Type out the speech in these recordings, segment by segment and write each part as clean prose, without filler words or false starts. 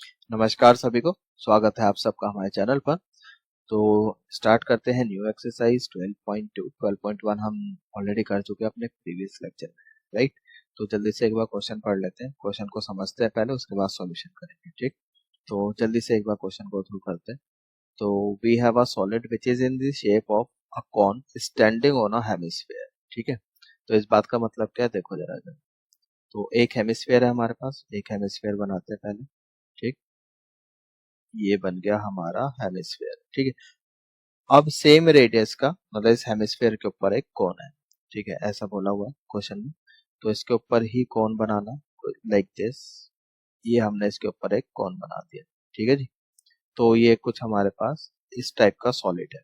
नमस्कार सभी को, स्वागत है आप सबका हमारे चैनल पर। तो स्टार्ट करते हैं न्यू एक्सरसाइज 12.2। 12.1 हम ऑलरेडी कर चुके हैं अपने प्रीवियस लेक्चर में, राइट। तो जल्दी से एक बार क्वेश्चन पढ़ लेते हैं, क्वेश्चन को समझते हैं पहले, उसके बाद सॉल्यूशन करेंगे, ठीक। तो जल्दी से एक बार क्वेश्चन को थ्रू करते हैं। तो we have a solid which is in the shape of a cone standing on a hemisphere, ठीक है। तो इस बात का मतलब क्या है, देखो जरा। तो एक हेमिस्फीयर है हमारे पास, एक हेमिस्फीयर बनाते हैं पहले, ठीक। ये बन गया हमारा हेमिस्फीयर, ठीक है। अब सेम रेडियस का मतलब इस हेमिस्फीयर के ऊपर एक कोन है, ठीक है, ऐसा बोला हुआ है क्वेश्चन में। तो इसके ऊपर ही कोन बनाना, लाइक दिस। ये हमने इसके ऊपर एक कोन बना दिया, ठीक है जी। तो ये कुछ हमारे पास इस टाइप का सॉलिड है,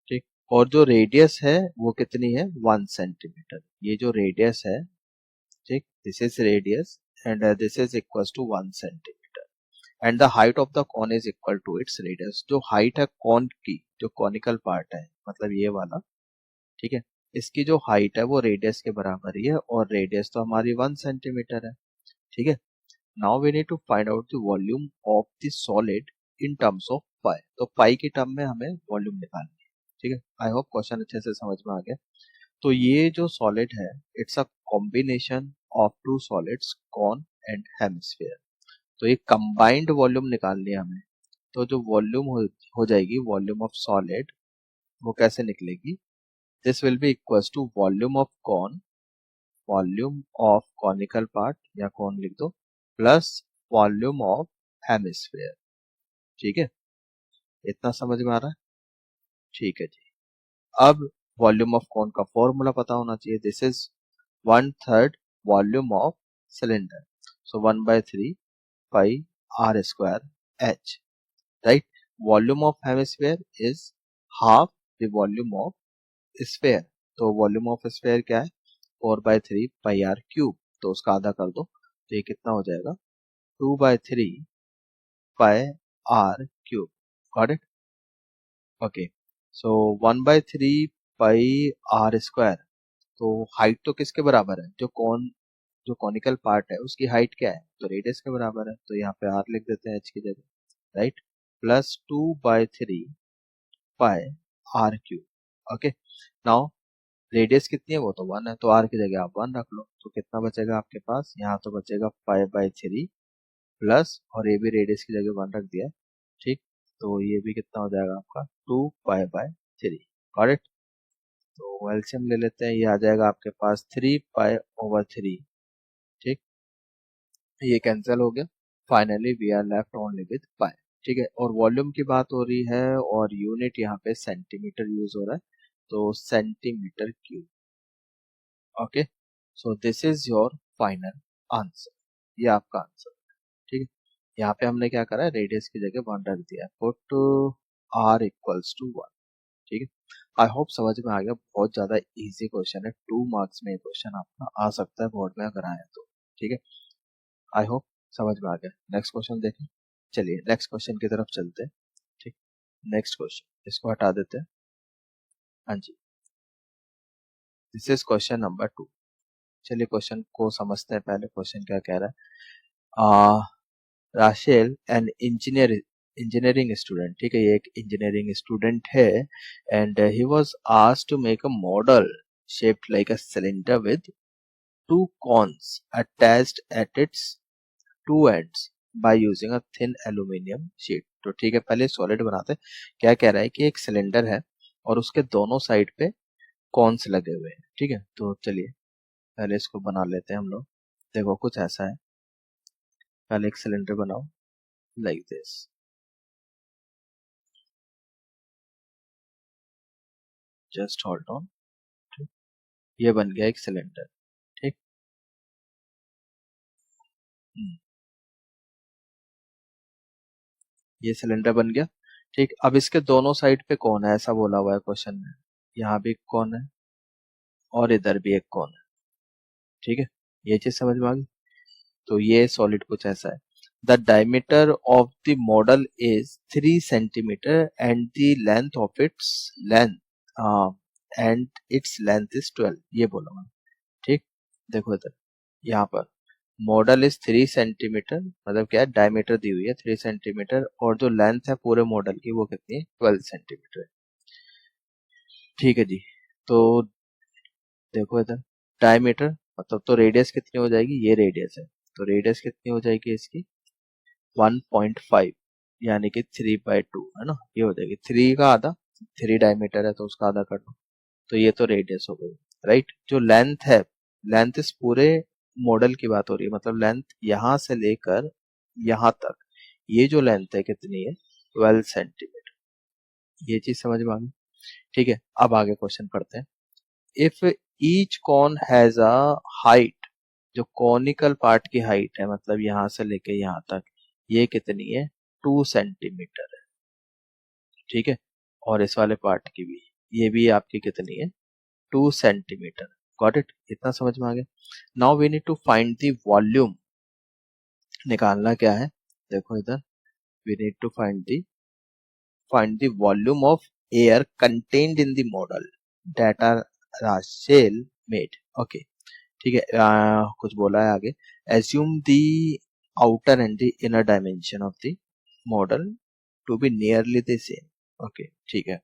ठीक। और जो रेडियस है वो कितनी है, 1 सेंटीमीटर। ये जो रेडियस है, ठीक, this is radius and this is equal to 1 centimetre and the height of the cone is equal to its radius. जो हाइट है कॉन की, जो कॉनिकल पार्ट है, मतलब ये वाला, ठीक है, इसकी जो हाइट है वो रेडियस के बराबर ही है, और रेडियस तो हमारी 1 सेंटीमीटर है, ठीक है। Now we need to find out the volume of the solid in terms of pi. तो पाई की टर्म में हमें वॉल्यूम निकालनी है, ठीक है। आई होप क्वेश्चन अच्छे से समझ में आ गया। तो ये जो सॉलिड है, it's a combination of two solids, cone and hemisphere. तो ये कंबाइंड वॉल्यूम निकालनी है हमें। तो जो वॉल्यूम हो जाएगी, वॉल्यूम ऑफ सॉलिड, वो कैसे निकलेगी, this will be equals to volume of cone, volume of conical part या कॉन लिख दो, प्लस वॉल्यूम ऑफ हेमिस्फीयर, ठीक है। इतना समझ में आ रहा है, ठीक है जी। अब वॉल्यूम ऑफ कॉन का फॉर्मूला पता होना चाहिए, this is 1/3 volume of cylinder, so 1/3 pi r square h, right. Volume of hemisphere is half the volume of sphere. तो वॉल्यूम ऑफ स्फीयर क्या है, 4/3 पाई आर क्यूब। तो उसका आधा कर दो, तो ये कितना हो जाएगा, 2/3 pi r cube. Got it, okay. So 1/3 pi r square. तो हाइट तो किसके बराबर है, जो कॉनिकल पार्ट है उसकी हाइट क्या है, तो रेडियस के बराबर है। तो यहाँ पे आर लिख देते हैं एच की जगह, right. Plus 2/3 pi r cube, okay. Now radius कितनी है, वो तो 1 है, तो आर की जगह आप 1 रख लो। तो कितना बचेगा आपके पास, यहाँ तो बचेगा 5/3 प्लस, और ये भी रेडियस की जगह 1 रख दिया, ठीक। तो ये भी कितना हो जाएगा आपका, 2 पाई/3। Got it. तो एलसीएम ले लेते हैं, ये आ जाएगा आपके पास 3 पाई/3, ठीक। ये कैंसिल हो गया, finally we are left only with pi, ठीक है। और वॉल्यूम की बात हो रही है और यूनिट यहाँ पे सेंटीमीटर यूज हो रहा है, तो centimetre cube, okay. So this is your final answer, ये आपका आंसर, ठीक है। यहाँ पे हमने क्या करा है, रेडियस की जगह 1 रख दिया, पुट आर इक्वल्स टू 1, ठीक है। आई होप समझ में आ गया, बहुत ज्यादा इजी क्वेश्चन है, 2 मार्क्स में ये क्वेश्चन आपका आ सकता है बोर्ड में अगर आए तो, ठीक है। आई होप समझ में आ गया। नेक्स्ट क्वेश्चन देखें, चलिए नेक्स्ट क्वेश्चन की तरफ चलते हैं, ठीक। नेक्स्ट क्वेश्चन, इसको हटा देते हैं, हाँ जी। This is question number 2। चलिए क्वेश्चन को समझते हैं पहले, क्वेश्चन क्या कह रहा है। राशेल एन इंजीनियरिंग स्टूडेंट, ठीक है, ये एक इंजीनियरिंग स्टूडेंट है, and he was asked to make a model shaped like a cylinder with two cones attached at its two ends by using a thin aluminum sheet। तो ठीक है, पहले solid बनाते हैं। क्या कह रहा है कि एक सिलेंडर है और उसके दोनों साइड पे कॉन्स लगे हुए हैं, ठीक है। तो चलिए पहले इसको बना लेते हैं हम लोग। देखो कुछ ऐसा है, पहले एक सिलेंडर बनाओ like this, just hold on, ये बन गया एक सिलेंडर, ठीक। हम्म, ये सिलेंडर बन गया, ठीक। अब इसके दोनों साइड पे कौन है, ऐसा बोला हुआ है क्वेश्चन में। यहाँ भी कौन है और इधर भी एक कौन है, ठीक है। ये चीज समझ में आ गई। तो ये सॉलिड कुछ ऐसा है। The diameter of the model is 3 centimetre and the length of its length and its length is 12, ये बोला हुआ है, ठीक। देखो इधर, यहाँ पर मॉडल इज 3 सेंटीमीटर, मतलब क्या है, डायमीटर दी हुई है 3 सेंटीमीटर, और जो लेंथ है पूरे मॉडल की वो कितनी है, 12 सेंटीमीटर। ठीक है जी। तो देखो इधर, डायमीटर मतलब तो रेडियस कितनी हो जाएगी, ये रेडियस है, तो रेडियस कितनी हो जाएगी इसकी 1.5, यानी कि 3/2 है ना, ये हो जाएगी 3 का आधा, 3 डायमीटर है तो उसका आधा कर दो, तो ये तो रेडियस हो गई। राइट, जो लेंथ है, लेंथ इस पूरे मॉडल की बात हो रही है, मतलब लेंथ यहाँ से लेकर यहाँ तक, ये जो लेंथ है कितनी है, 12 सेंटीमीटर। ये चीज समझ में आ गई। ठीक है, अब आगे क्वेश्चन पढ़ते हैं। If each cone has a height, जो कॉनिकल पार्ट की हाइट है, मतलब यहाँ से लेके यहाँ तक, ये कितनी है, 2 सेंटीमीटर है। ठीक है, और इस वाले पार्ट की भी, ये भी आपकी कितनी है, 2 सेंटीमीटर। गॉट इट, इतना समझ में आ गया। Now we need to find the volume, निकालना क्या है, देखो इधर, we need to find the volume of air contained in the model that are Rachel made. Okay, ठीक है, कुछ बोला है आगे, assume the outer and the inner dimension of the model to be nearly the same. Okay, ठीक है,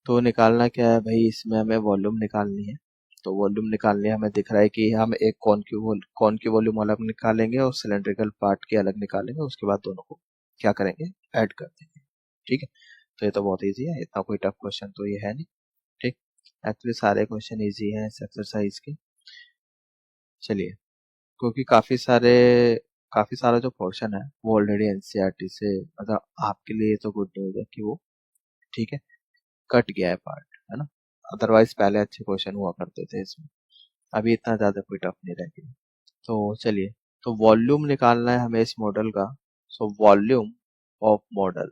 तो निकालना क्या है भाई, इसमें हमें वॉल्यूम निकालनी है। तो वॉल्यूम निकालने हमें दिख रहा है कि हम एक कॉन की वॉल्यूम अलग निकालेंगे और सिलेंड्रिकल पार्ट की अलग निकालेंगे, उसके बाद दोनों को क्या करेंगे, ऐड कर देंगे। ठीक है, तो ये तो बहुत इजी है, इतना कोई टफ क्वेश्चन तो ये है नहीं। ठीक, एक्चुअली सारे क्वेश्चन इजी हैं इस एक्सरसाइज के। चलिए, क्योंकि काफी सारा जो पोर्शन है वो ऑलरेडी एनसीईआरटी से, मतलब आपके लिए तो गुड न्यूज है कि वो, ठीक है, कट गया है पार्ट, है ना, अदरवाइज पहले अच्छे क्वेश्चन हुआ करते थे इसमें, अभी इतना ज्यादा कोई टफ नहीं रह गया। तो चलिए, तो वॉल्यूम निकालना है हमें इस मॉडल का। सो वॉल्यूम ऑफ मॉडल,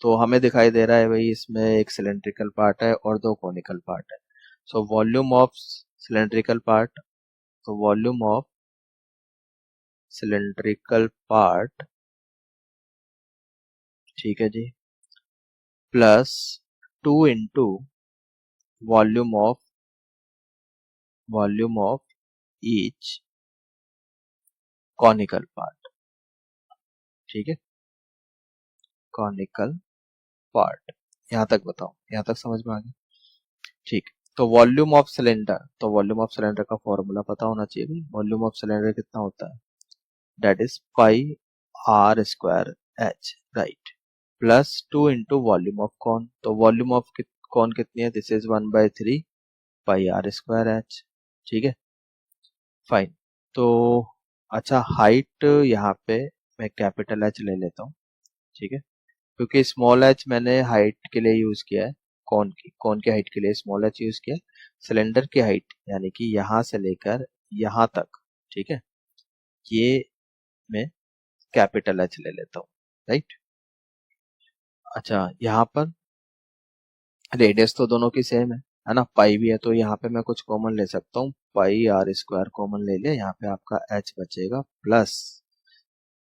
तो हमें दिखाई दे रहा है भाई, इसमें एक सिलेंड्रिकल पार्ट है और दो कॉनिकल पार्ट है। So volume of cylindrical part, तो वॉल्यूम ऑफ सिलेंड्रिकल पार्ट, ठीक है जी, plus 2 into volume of each conical part. ठीक है, कॉनिकल पार्ट, यहाँ तक बताओ, यहाँ तक समझ में आ गया। ठीक, तो वॉल्यूम ऑफ सिलेंडर, तो वॉल्यूम ऑफ सिलेंडर का फॉर्मूला पता होना चाहिए। वॉल्यूम ऑफ सिलेंडर कितना होता है, that is pi r square h, right, plus 2 into volume of cone, तो वॉल्यूम ऑफ कॉन कितनी है, this is 1/3 pi r square h. ठीक है, फाइन। तो अच्छा, हाइट यहाँ पे मैं कैपिटल एच ले लेता हूँ। ठीक है, क्योंकि स्मॉल एच मैंने हाइट के लिए यूज किया है, कौन की हाइट के लिए स्मॉल एच यूज किया है, सिलेंडर की हाइट यानी कि यहाँ से लेकर यहाँ तक, ठीक है, ये मैं कैपिटल एच ले लेता हूँ। राइट, अच्छा, यहाँ पर रेडियस तो दोनों की सेम है ना, पाई भी है, तो यहाँ पे मैं कुछ कॉमन ले सकता हूँ, पाई आर स्क्वायर कॉमन ले लिया, यहाँ पे आपका एच बचेगा प्लस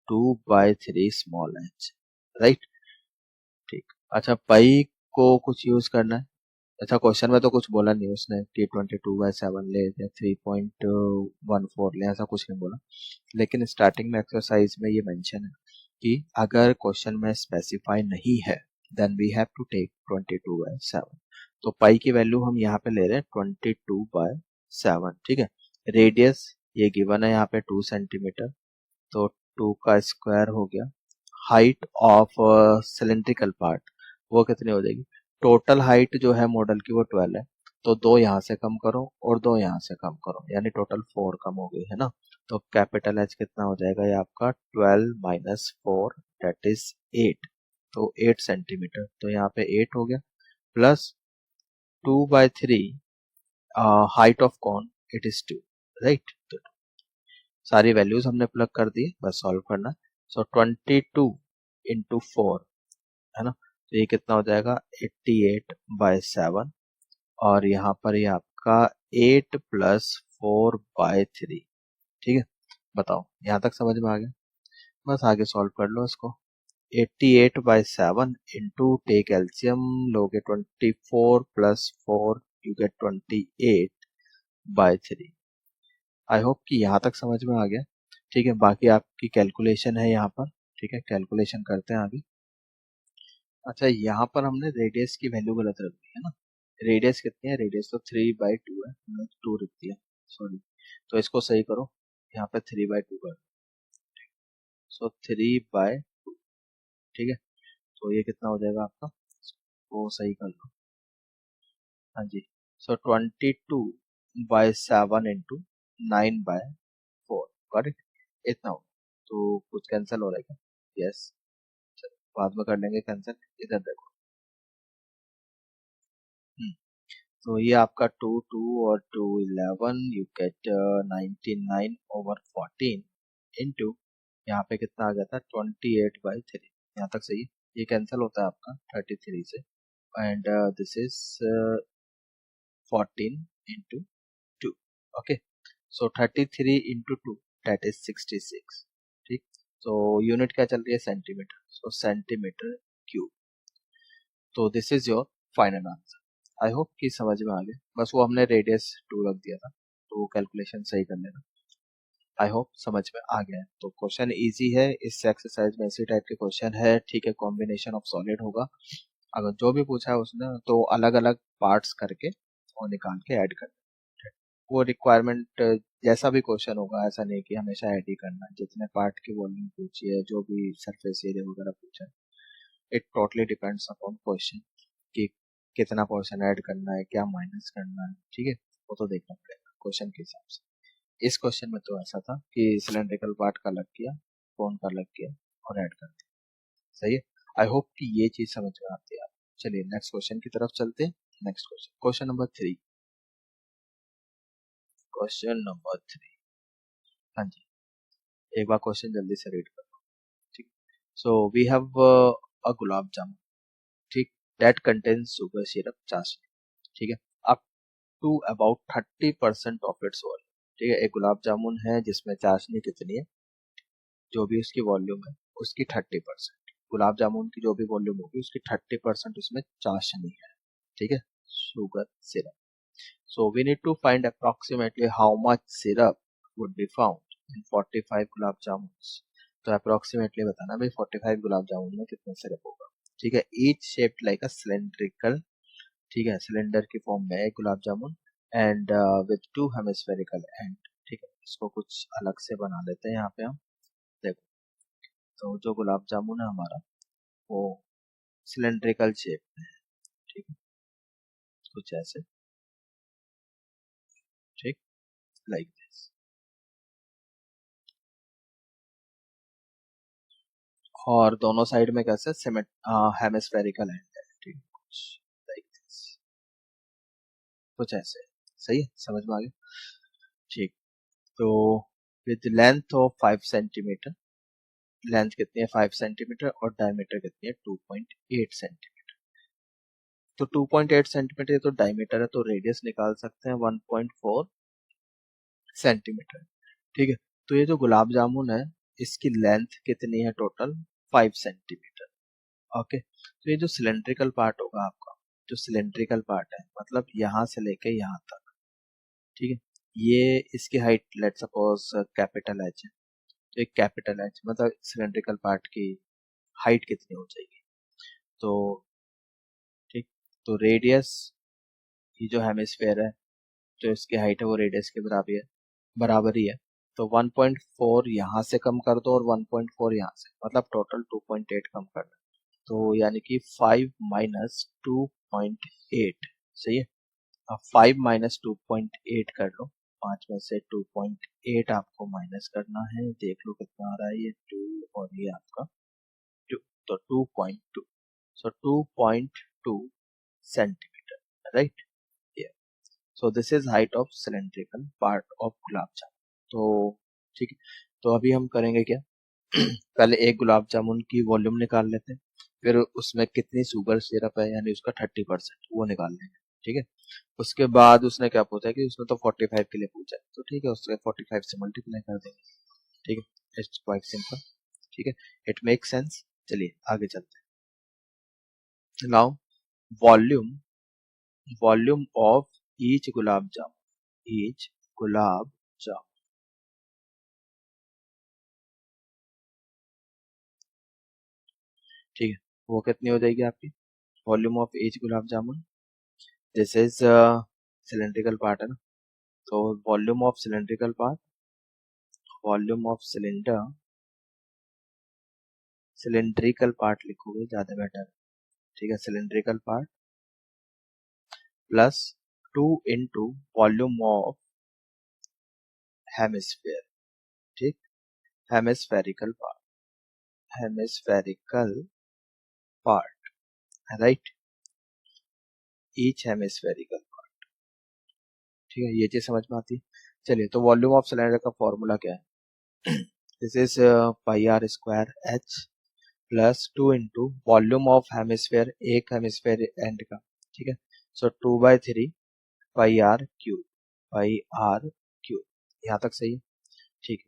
2/3 स्मॉल एच। राइट, ठीक, अच्छा, पाई को कुछ यूज करना है। अच्छा, क्वेश्चन में तो कुछ बोला नहीं उसने कि 22/7 ले या 3.14 ले, ऐसा कुछ नहीं बोला, लेकिन स्टार्टिंग में एक्सरसाइज में ये मेंशन है कि अगर क्वेश्चन में स्पेसिफाई नहीं है then we have to take 22/7। तो पाई की वैल्यू हम यहाँ पे ले रहे हैं 22/7। ठीक है, रेडियस ये गिवन है यहाँ पे 2 सेंटीमीटर, तो 2 का स्क्वायर हो गया। हाइट ऑफ सिलेंड्रिकल पार्ट वो कितनी हो जाएगी, टोटल हाइट जो है मॉडल की वो 12 है, तो 2 यहाँ से कम करो और 2 यहाँ से कम करो, यानी टोटल 4 कम हो गई है ना। तो कैपिटल एच कितना हो जाएगा, ये आपका 12 माइनस 4 दैट इज 8, तो 8 सेंटीमीटर, तो यहाँ पे 8 हो गया, plus 2/3 height of cone it is 2। Right, तो सारी वैल्यूज हमने प्लग कर दी, बस सॉल्व करना। सो 22 इंटू 4, है ना, तो ये कितना हो जाएगा 88/7, और यहाँ पर ये आपका 8 प्लस 4/3। ठीक है, बताओ यहाँ तक समझ में आ गया, बस आगे सॉल्व कर लो इसको। 88/7 इंटू टेक एल्सियम, लोगे 24 plus 4 you get 28/3, I hope कि यहाँ तक समझ में आ गया। ठीक है, बाकी आपकी कैलकुलेशन है यहाँ पर। ठीक है, कैलकुलेशन करते हैं आगे। अच्छा, यहाँ पर हमने रेडियस की वैल्यू गलत रख दी है ना। रेडियस कितनी है, रेडियस तो 3/2 है, 2 रख दिया, सॉरी। तो इसको सही करो, यहाँ पे 3/2 कर दो। सो 3/2। ठीक है, तो ये कितना हो जाएगा आपका, वो सही कर लो। हाँ जी, सो 22/7 इंटू 9/4, गॉट इट। इतना हो, तो कुछ कैंसिल हो रहा है क्या? यस, बाद में कर लेंगे कैंसिल। इधर देखो। हम्म, तो ये आपका 2 और 2 11, यू गेट 99/14 इंटू, यहाँ पे कितना आ गया था, 28/3। यहाँ तक सही है, ये कैंसिल होता है आपका 33 से, and this is 14 into 2। Okay, so 33 into 2, that is 66। ठीक, तो यूनिट क्या चल रही है, सेंटीमीटर, सो सेंटीमीटर क्यूब। तो this is your final answer. I hope कि समझ में आ गया। बस वो हमने रेडियस 2 रख दिया था, तो वो कैलकुलेशन सही कर लेना। आई होप समझ में आ गया है। तो क्वेश्चन इजी है, इस एक्सरसाइज में इसी टाइप के क्वेश्चन है। ठीक है, कॉम्बिनेशन ऑफ सॉलिड होगा। अगर जो भी पूछा है उसने तो अलग अलग पार्ट्स करके और निकाल के ऐड कर, वो रिक्वायरमेंट जैसा भी क्वेश्चन होगा, ऐसा नहीं कि हमेशा ऐड ही करना है। जितने पार्ट की वॉल्यूम पूछी है, जो भी सरफेस एरिया वगैरह पूछा है, it totally depends upon question कि कितना पोर्शन ऐड करना है, क्या माइनस करना है। ठीक है, वो तो देखना पड़ेगा क्वेश्चन के हिसाब से। इस क्वेश्चन में तो ऐसा था कि सिलेंड्रिकल पार्ट का अलग किया, कोन का अलग किया और ऐड कर दिया। सही है, आई होप कि ये चीज समझ में आती है। चलिए नेक्स्ट क्वेश्चन की तरफ चलते हैं। Next question, question number 3। Question number 3, हाँ जी, एक बार क्वेश्चन जल्दी से रीड कर लो। ठीक, सो वी हैव अ गुलाब जामुन, ठीक, दैट कंटेन्स सुगर सिरप, चाशनी। ठीक है, up to about 30% of its volume. ठीक है, एक गुलाब जामुन है जिसमें चाशनी कितनी है, जो भी उसकी वॉल्यूम है उसकी 30%। गुलाब जामुन की जो भी वॉल्यूम होगी उसकी 30% उसमें चाशनी है। ठीक है, sugar syrup. So we need to find approximately how much syrup would be found in 45 gulab jamun. तो अप्रोक्सीमेटली बताना भाई 45 गुलाब जामुन में कितना सिरप होगा। ठीक है, each shaped like a cylindrical, ठीक है, सिलेंडर की फॉर्म में है gulab jamun, and with 2 hemispherical and. ठीक है, इसको कुछ अलग से बना लेते हैं यहाँ पे हम। देखो, तो जो गुलाब जामुन है हमारा, वो सिलेंड्रिकल शेप में है। ठीक है, कुछ ऐसे, ठीक, लाइक दिस, और दोनों साइड में कैसे सिमेट हेमिस्फेरिकल एंड है। ठीक है, कुछ लाइक दिस, कुछ ऐसे। सही है, समझ में आ गया। ठीक, तो with length of 5 centimetre, length कितनी है 5 सेंटीमीटर, और डायमीटर कितनी है 2.8 सेंटीमीटर। तो 2.8 सेंटीमीटर तो डायमीटर है, तो रेडियस निकाल सकते हैं 1.4 सेंटीमीटर। ठीक है, तो ये जो गुलाब जामुन है, इसकी लेंथ कितनी है टोटल, 5 सेंटीमीटर। ओके, तो ये जो सिलेंड्रिकल पार्ट होगा आपका, जो सिलेंड्रिकल पार्ट है मतलब यहाँ से लेके यहाँ तक, ठीक है, ये इसकी height let suppose capital H है। तो एक कैपिटल एच मतलब सिलेंड्रिकल पार्ट की हाइट कितनी हो जाएगी, तो ठीक, तो रेडियस, ये जो हेमिस्फेयर है, जो इसकी हाइट है वो रेडियस के बराबर ही है। तो 1.4 यहाँ से कम कर दो और 1.4 यहाँ से, मतलब टोटल 2.8 कम कर दो। तो यानी कि 5 माइनस 2.8, सही है। अब 5 माइनस 2.8 कर लो, 5 में से 2.8 आपको माइनस करना है। देख लो कितना आ रहा है, ये 2 और ये आपका 2, तो 2.2, so 2.2 centimetre, right. So this is height of cylindrical part of gulab jamun. तो ठीक है, तो अभी हम करेंगे क्या पहले एक गुलाब जामुन की वॉल्यूम निकाल लेते हैं, फिर उसमें कितनी शुगर सिरप है यानी उसका 30% वो निकाल लेंगे। ठीक है, उसके बाद उसने क्या पूछा कि उसने तो 45 के लिए पूछा है, तो ठीक है उसके 45 से मल्टीप्लाई कर देंगे। ठीक है, इट्स क्वाइट सिंपल। ठीक है, इट मेक सेंस। चलिए आगे चलते हैं। Now volume, volume of each gulab jamun, each gulab jamun, ठीक है, वो कितनी हो जाएगी आपकी? Volume of each gulab jamun, this is cylindrical part है ना, तो volume of cylindrical part, volume of cylinder, cylindrical part लिखोगे ज्यादा बेटर, ठीक है, cylindrical part plus 2 into volume of hemisphere, ठीक, hemispherical part, hemispherical part, right, each hemispherical part, ठीक है, ये चीज समझ में आती है। चलिए, तो वॉल्यूम ऑफ सिलेंडर का फॉर्मूला क्या है? This is pi r square h plus 2 into volume of hemisphere, एक हेमिस्फेयर एंड का, ठीक है, so 2/3 pi r cube, pi r cube, यहाँ तक सही है, ठीक है।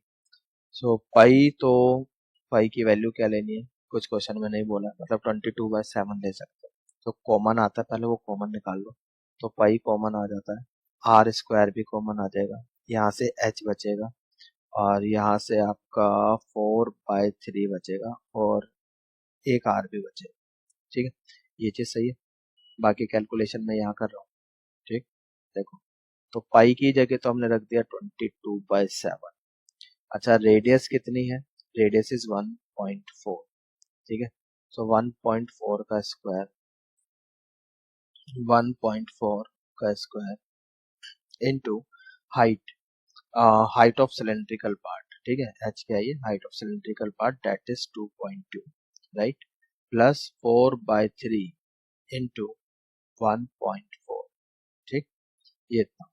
सो पाई, तो पाई की वैल्यू क्या लेनी है, कुछ क्वेश्चन में नहीं बोला, मतलब 22/7 ले सकते हैं, तो कॉमन आता है, पहले वो कॉमन निकाल लो, तो पाई कॉमन आ जाता है, आर स्क्वायर भी कॉमन आ जाएगा, यहाँ से एच बचेगा, और यहाँ से आपका 4/3 बचेगा, और एक आर भी बचेगा, ठीक है, ये चीज सही है। बाकी कैलकुलेशन मैं यहाँ कर रहा हूँ, ठीक, देखो, तो पाई की जगह तो हमने रख दिया 22/7। अच्छा, रेडियस कितनी है? रेडियस इज 1.4, ठीक है, सो 1.4 का स्क्वायर, 1.4 का square into height, height of cylindrical part, ठीक है, एच क्या है ये, height of cylindrical part, that is 2.2, right, plus 4/3 into 1.4, ठीक, ये था।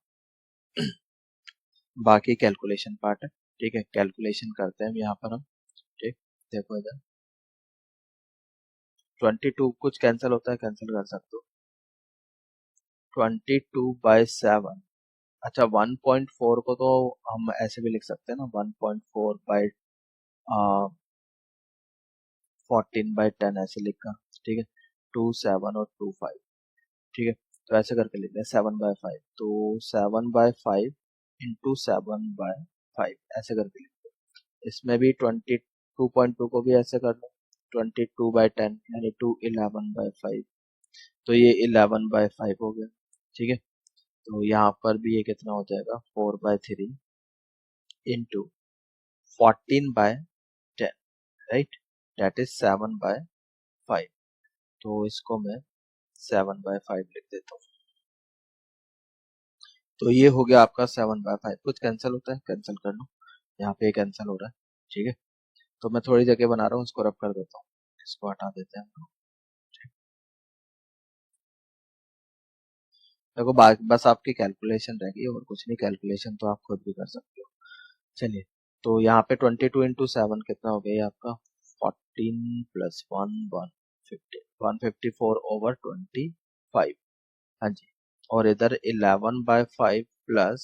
बाकी कैलकुलेशन पार्ट है, ठीक है, कैलकुलेशन करते हैं यहाँ पर हम, ठीक, देखो इधर 22 कुछ कैंसिल होता है, कैंसिल कर सकते हो, 22/7, अच्छा 1.4 को तो हम ऐसे भी लिख सकते हैं ना, 1.4/14/10 ऐसे लिखा, ठीक है, 2 7 और 2 5, ठीक है, तो ऐसे करके लिखते हैं 7/5, तो 7/5 इंटू 7/5 ऐसे करके लिखते हैं। इसमें भी 22.2 को भी ऐसे कर लो, 22/10 यानी 211/5, तो ये 11/5 हो गया, ठीक है, तो यहाँ पर भी ये कितना हो जाएगा, 4/3 इंटू 14/10, राइट, डेट इज 7/5, तो इसको मैं 7/5 लिख देता हूँ, तो ये हो गया आपका 7/5। कुछ कैंसिल होता है, कैंसिल कर लो, यहाँ पे कैंसिल हो रहा है, ठीक है, तो मैं थोड़ी जगह बना रहा हूँ, इसको रब कर देता हूँ, इसको हटा देते हैं हम लोग। देखो, बस आपकी कैलकुलेशन रहेगी और कुछ नहीं, कैलकुलेशन तो आप खुद भी कर सकते हो। चलिए, तो यहाँ पे 22 × 7 कितना हो गया ये आपका, 14 + 1 150, 154/25, हाँ जी, और इधर 11/5 प्लस,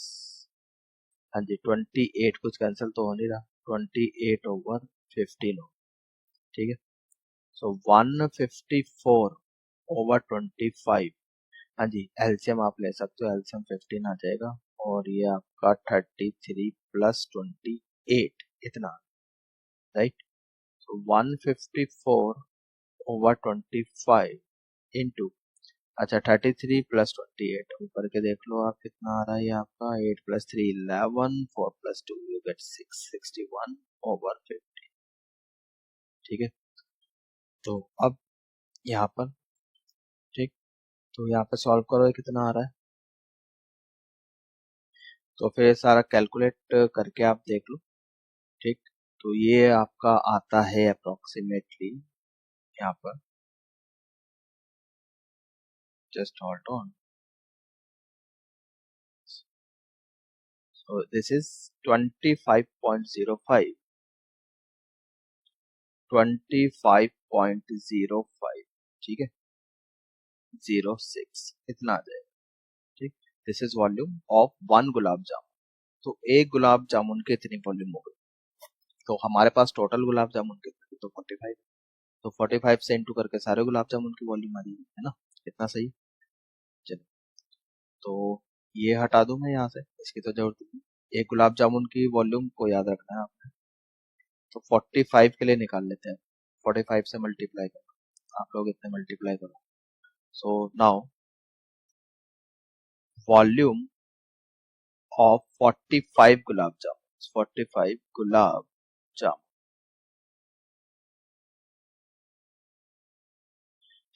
हाँ जी, 28, कुछ कैंसिल तो हो नहीं रहा, 28/15 हो, ठीक है, सो 154/25, हाँ जी, एलसीएम आप ले सकते हो, एलसीएम 15 आ जाएगा, और ये आपका 33 + 28 इतना, राइट, सो 154/25 इंटू, अच्छा 33 + 28 ऊपर के देख लो आप कितना आ रहा है, ये आपका 8 + 3 11, 4 + 2 यू गेट 661/50, ठीक है, तो अब यहाँ पर, ठीक, तो यहाँ पे सॉल्व करो, ये कितना आ रहा है, तो फिर सारा कैलकुलेट करके आप देख लो, ठीक, तो ये आपका आता है अप्रोक्सीमेटली, यहाँ पर just hold on, so this is 25.05, 25.05, ठीक है, 06 इतना आ जाएगा, ठीक, दिस इज वॉल्यूम ऑफ 1 गुलाब जामुन, तो एक गुलाब जामुन की इतनी वॉल्यूम हो गई, तो हमारे पास टोटल गुलाब जामुन कितने, तो 45, तो 45 से इंटू करके सारे गुलाब जामुन की वॉल्यूम आ जाएगी, है ना, कितना सही, चलो, तो ये हटा दूं मैं यहाँ से, इसकी तो जरूरत नहीं, एक गुलाब जामुन की वॉल्यूम को याद रखना है आपने, तो 45 के लिए निकाल लेते हैं, 45 से मल्टीप्लाई कर, आप लोग इतने मल्टीप्लाई करो। So now volume of 45 gulab जामुन, 45 गुलाब जामुन,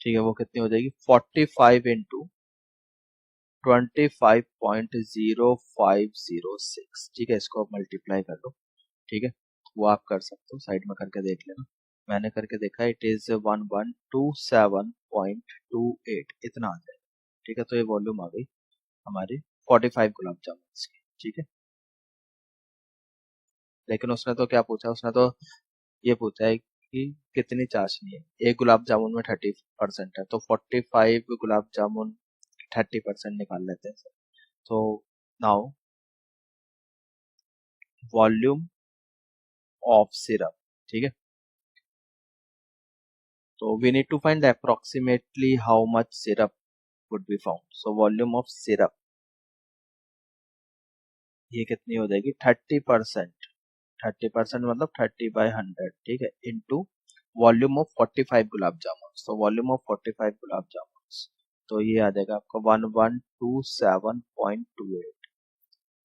ठीक है, वो कितनी हो जाएगी 45 इंटू 25.0506, ठीक है, इसको आप मल्टीप्लाई कर लो, ठीक है, वो आप कर सकते हो, साइड में करके देख लेना, मैंने करके देखा, इट इज 1127.28 इतना आ जाएगा, ठीक है, तो ये वॉल्यूम आ गई हमारी 45 गुलाब जामुन की, ठीक है। लेकिन उसने तो क्या पूछा, उसने तो ये पूछा है कि कितनी चाशनी है, एक गुलाब जामुन में 30% है, तो 45 गुलाब जामुन 30% निकाल लेते हैं सर। तो नाउ वॉल्यूम ऑफ सिरप, ठीक है, तो we need to find approximately how much syrup would be found, so volume of syrup ये कितनी हो जाएगी 30%, 30% मतलब 30/100, ठीक है, into volume of 45 gulab jamun, तो वॉल्यूम ऑफ 45 गुलाब जामुन, तो ये आ जाएगा आपका 1127.28,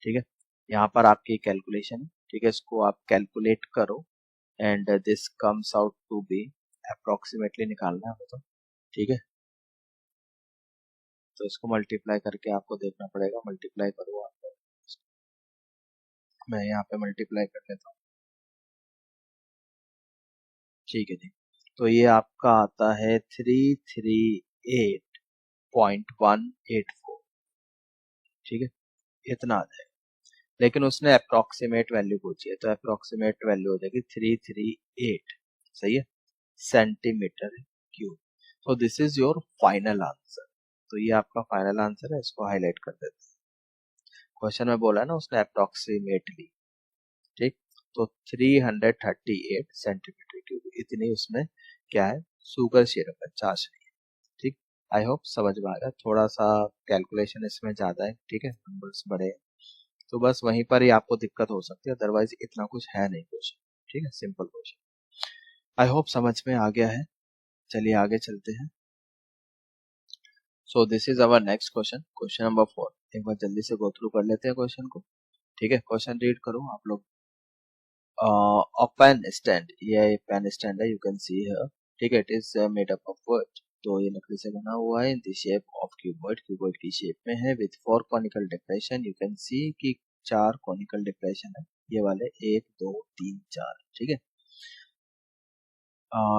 ठीक है, यहाँ पर आपकी कैलकुलेशन, ठीक है, इसको आप कैलकुलेट करो and this comes out to be approximately निकालना है तो, ठीक है, तो इसको मल्टीप्लाई करके आपको देखना पड़ेगा, मल्टीप्लाई करो आप, मैं यहाँ पे मल्टीप्लाई कर लेता हूँ, ठीक है जी, तो ये आपका आता है 338.184, ठीक है, इतना आ जाएगा, लेकिन उसने अप्रोक्सीमेट वैल्यू पूछी है, तो अप्रोक्सीमेट वैल्यू हो जाएगी 338, सही है, सेंटीमीटर क्यूब, तो this is your final answer, तो ये आपका फाइनल आंसर है, इसको हाईलाइट कर देते हैं, क्वेश्चन में बोला है ना उसने अप्रोक्सीमेटली, ठीक, तो 338 सेंटीमीटर क्यूब इतनी उसमें क्या है, शुगर सिरप है, चाशनी, ठीक, आई होप समझ में आ गया, थोड़ा सा कैलकुलेशन इसमें ज्यादा है, ठीक है, नंबर्स बड़े हैं, तो बस वहीं पर ही आपको दिक्कत हो सकती है, अदरवाइज इतना कुछ है नहीं क्वेश्चन, ठीक है, सिंपल क्वेश्चन, आई होप समझ में आ गया है, चलिए आगे चलते हैं। सो this is our next question, question number 4, एक बार जल्दी से गो थ्रू कर लेते हैं क्वेश्चन को, ठीक है, क्वेश्चन रीड करो आप लोग। A pen stand, ये पेन स्टैंड है, यू कैन सी हियर, ठीक है, it is made up of would, तो ये लकड़ी से बना हुआ है, इन the shape of cuboid, cuboid की शेप में है, with 4 conical depression, you can see कि 4 कॉनिकल डिप्रेशन है, ये वाले 1 2 3 4, ठीक है।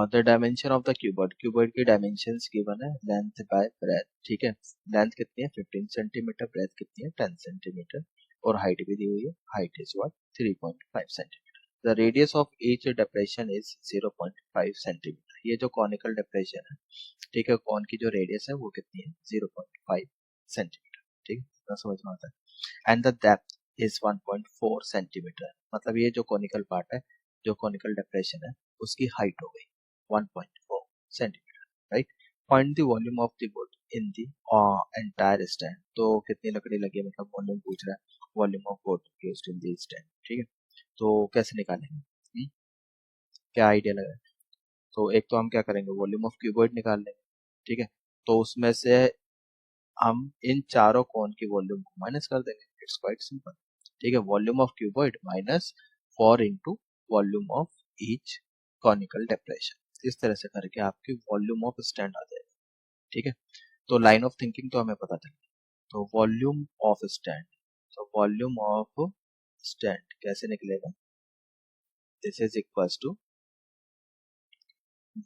The dimension of the cuboid, cuboid की डायमेंशंस गिवन है, लेंथ बाय ब्रेथ, ठीक है, लेंथ कितनी है 15 सेंटीमीटर, ब्रेथ कितनी है 10 सेंटीमीटर, और हाइट भी दी हुई है, height is what 3.5 centimetre, the radius of each depression is 0.5 centimetre, ये जो कॉनिकल डिप्रेशन है, ठीक है, कॉन की जो रेडियस है वो कितनी है 0.5 सेंटीमीटर, ठीक है, इतना समझ में आता है, and the depth is 1.4 centimetre, मतलब ये जो कॉनिकल पार्ट है, जो कॉनिकल डिप्रेशन है उसकी हाइट हो गई 1.4 centimetre, right, find the volume of the would in the entire stand, तो कितनी लकड़ी लगी है, मतलब वॉल्यूम पूछ रहा है, volume of would used in the stand, ठीक है, तो कैसे निकालेंगे, क्या आइडिया लगा, तो एक तो हम क्या करेंगे, वॉल्यूम ऑफ क्यूबॉइड निकाल लेंगे, ठीक है, तो उसमें से हम इन चारों कोन की वॉल्यूम को माइनस कर देंगे, इट्स क्वाइट सिंपल, ठीक है, volume of cuboid minus 4 into volume of each conical depression, इस तरह से करके आपकी वॉल्यूम ऑफ स्टैंड आ जाएगा, ठीक है, तो लाइन ऑफ थिंकिंग तो हमें पता चल, तो वॉल्यूम ऑफ स्टैंड, तो वॉल्यूम ऑफ स्टैंड कैसे निकलेगा, this is equals to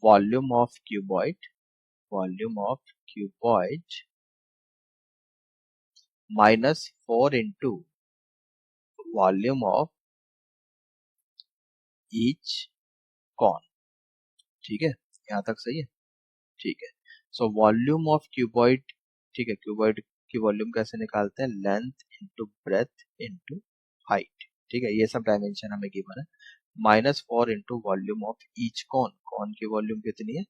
volume of cuboid, volume of cuboid minus 4 into volume of each cone, ठीक है, यहाँ तक सही है, ठीक है, सो वॉल्यूम ऑफ क्यूबॉइड, ठीक है, क्यूबॉइड की वॉल्यूम कैसे निकालते हैं, length into breadth into height, ठीक है, ये सब डायमेंशन हमें गिवन है, minus 4 into volume of each cone, cone की वॉल्यूम कितनी है